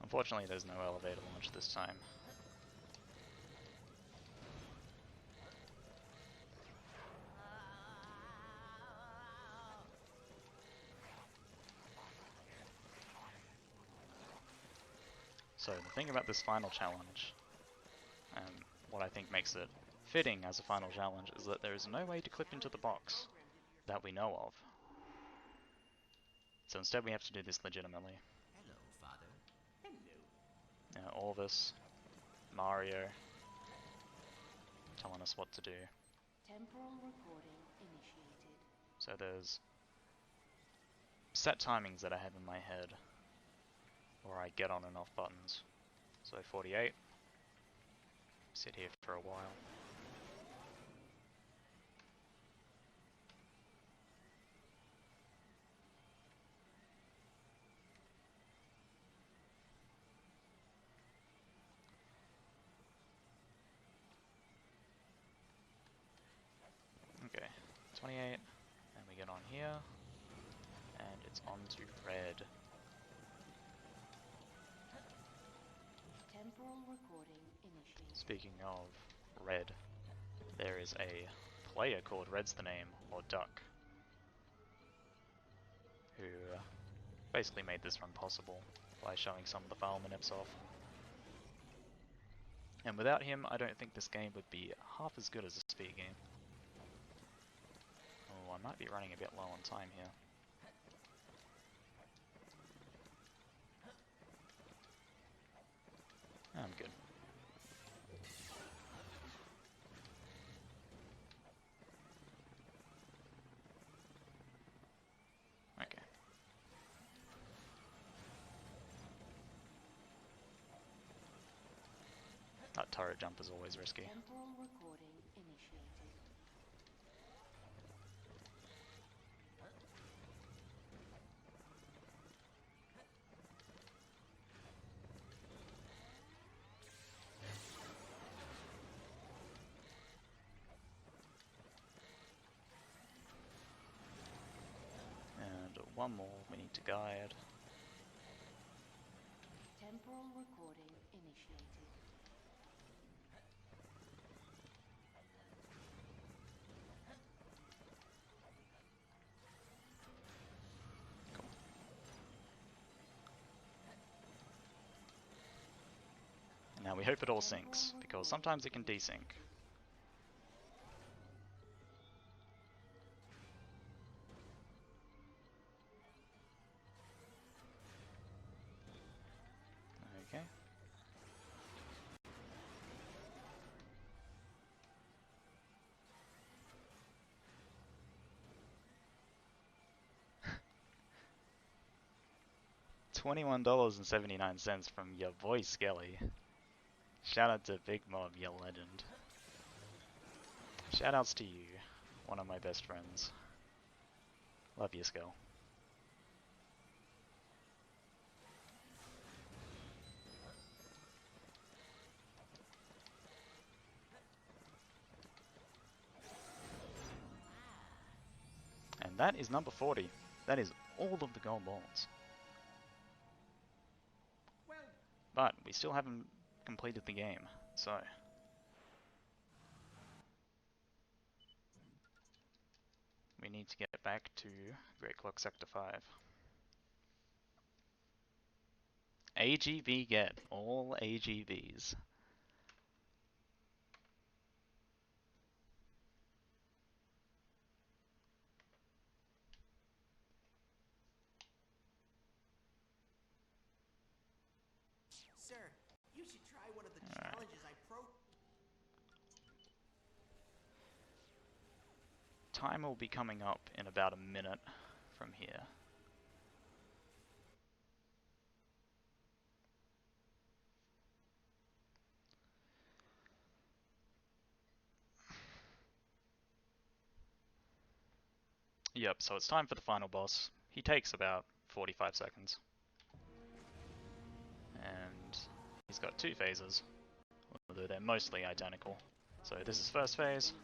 Unfortunately, there's no elevator launch this time. So the thing about this final challenge, and what I think makes it fitting as a final challenge, is that there is no way to clip into the box that we know of. So instead we have to do this legitimately. Hello, Father. Now Orvis, Mario, telling us what to do. Temporal recording initiated. So there's set timings that I have in my head, where I get on and off buttons. So 48, sit here for a while. Okay, 28, and we get on here, and it's on to red. Temporal recording initiated. Speaking of red, there is a player called Red's the Name, or Duck, who basically made this run possible by showing some of the file manips off. And without him, I don't think this game would be half as good as a speed game. Oh, I might be running a bit low on time here. I'm good. Okay. That turret jump is always risky. Temporal recording initiated. And one more we need to guide. Temporal recording initiated. Cool. And now we hope it all syncs, because sometimes it can desync. Okay. $21.79 from your boy Skelly. Shout out to Big Mob, you legend. Shout outs to you, one of my best friends. Love you, Skell. And that is number 40. That is all of the gold balls. But we still haven't completed the game, so... we need to get back to Great Clock Sector 5. AGB get, all AGBs. Sir, you should try one of the Alright. challenges I Time will be coming up in about a minute from here. Yep, so it's time for the final boss. He takes about 45 seconds. And he's got two phases, although they're mostly identical. So this is first phase.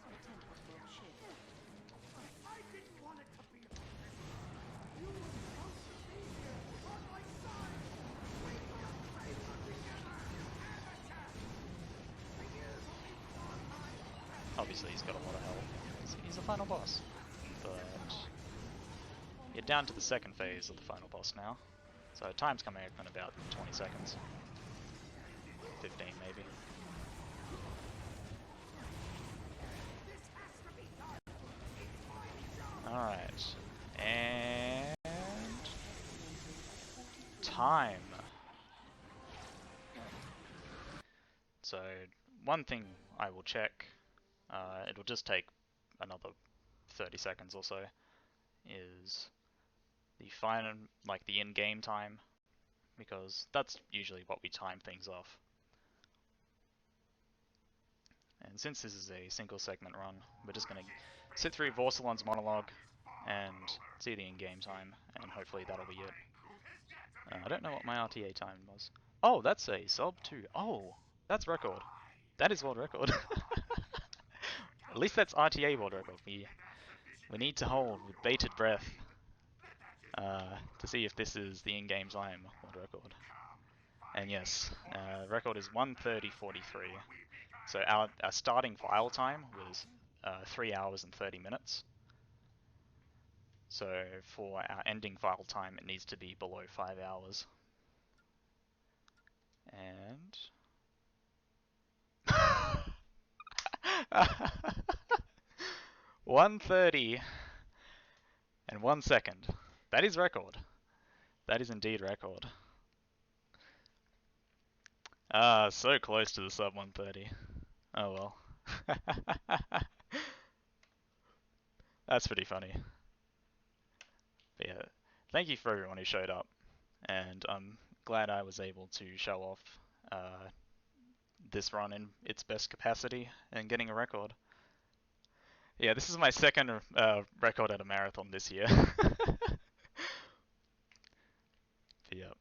Obviously he's got a lot of health. He's a final boss. But you're down to the second phase of the final boss now. So time's coming up in about 20 seconds. 15 maybe. Alright. And... time. So, one thing I will check, it'll just take another 30 seconds or so, is the final, like the in-game time, because that's usually what we time things off. And since this is a single segment run, we're just going to sit through Vorsalon's monologue and see the in-game time, and hopefully that'll be it. I don't know what my RTA time was. Oh, that's a sub 2. Oh, that's record. That is world record. At least that's RTA world record. We need to hold with bated breath to see if this is the in-game time world record. And yes, record is 1:30:43. So our starting file time was 3 hours and 30 minutes. So for our ending file time, it needs to be below 5 hours. And 1:30 and 1 second. That is record. That is indeed record. So close to the sub 1:30. Oh well. That's pretty funny. But yeah, thank you for everyone who showed up, and I'm glad I was able to show off this run in its best capacity and getting a record. Yeah, this is my second record at a marathon this year. But yeah,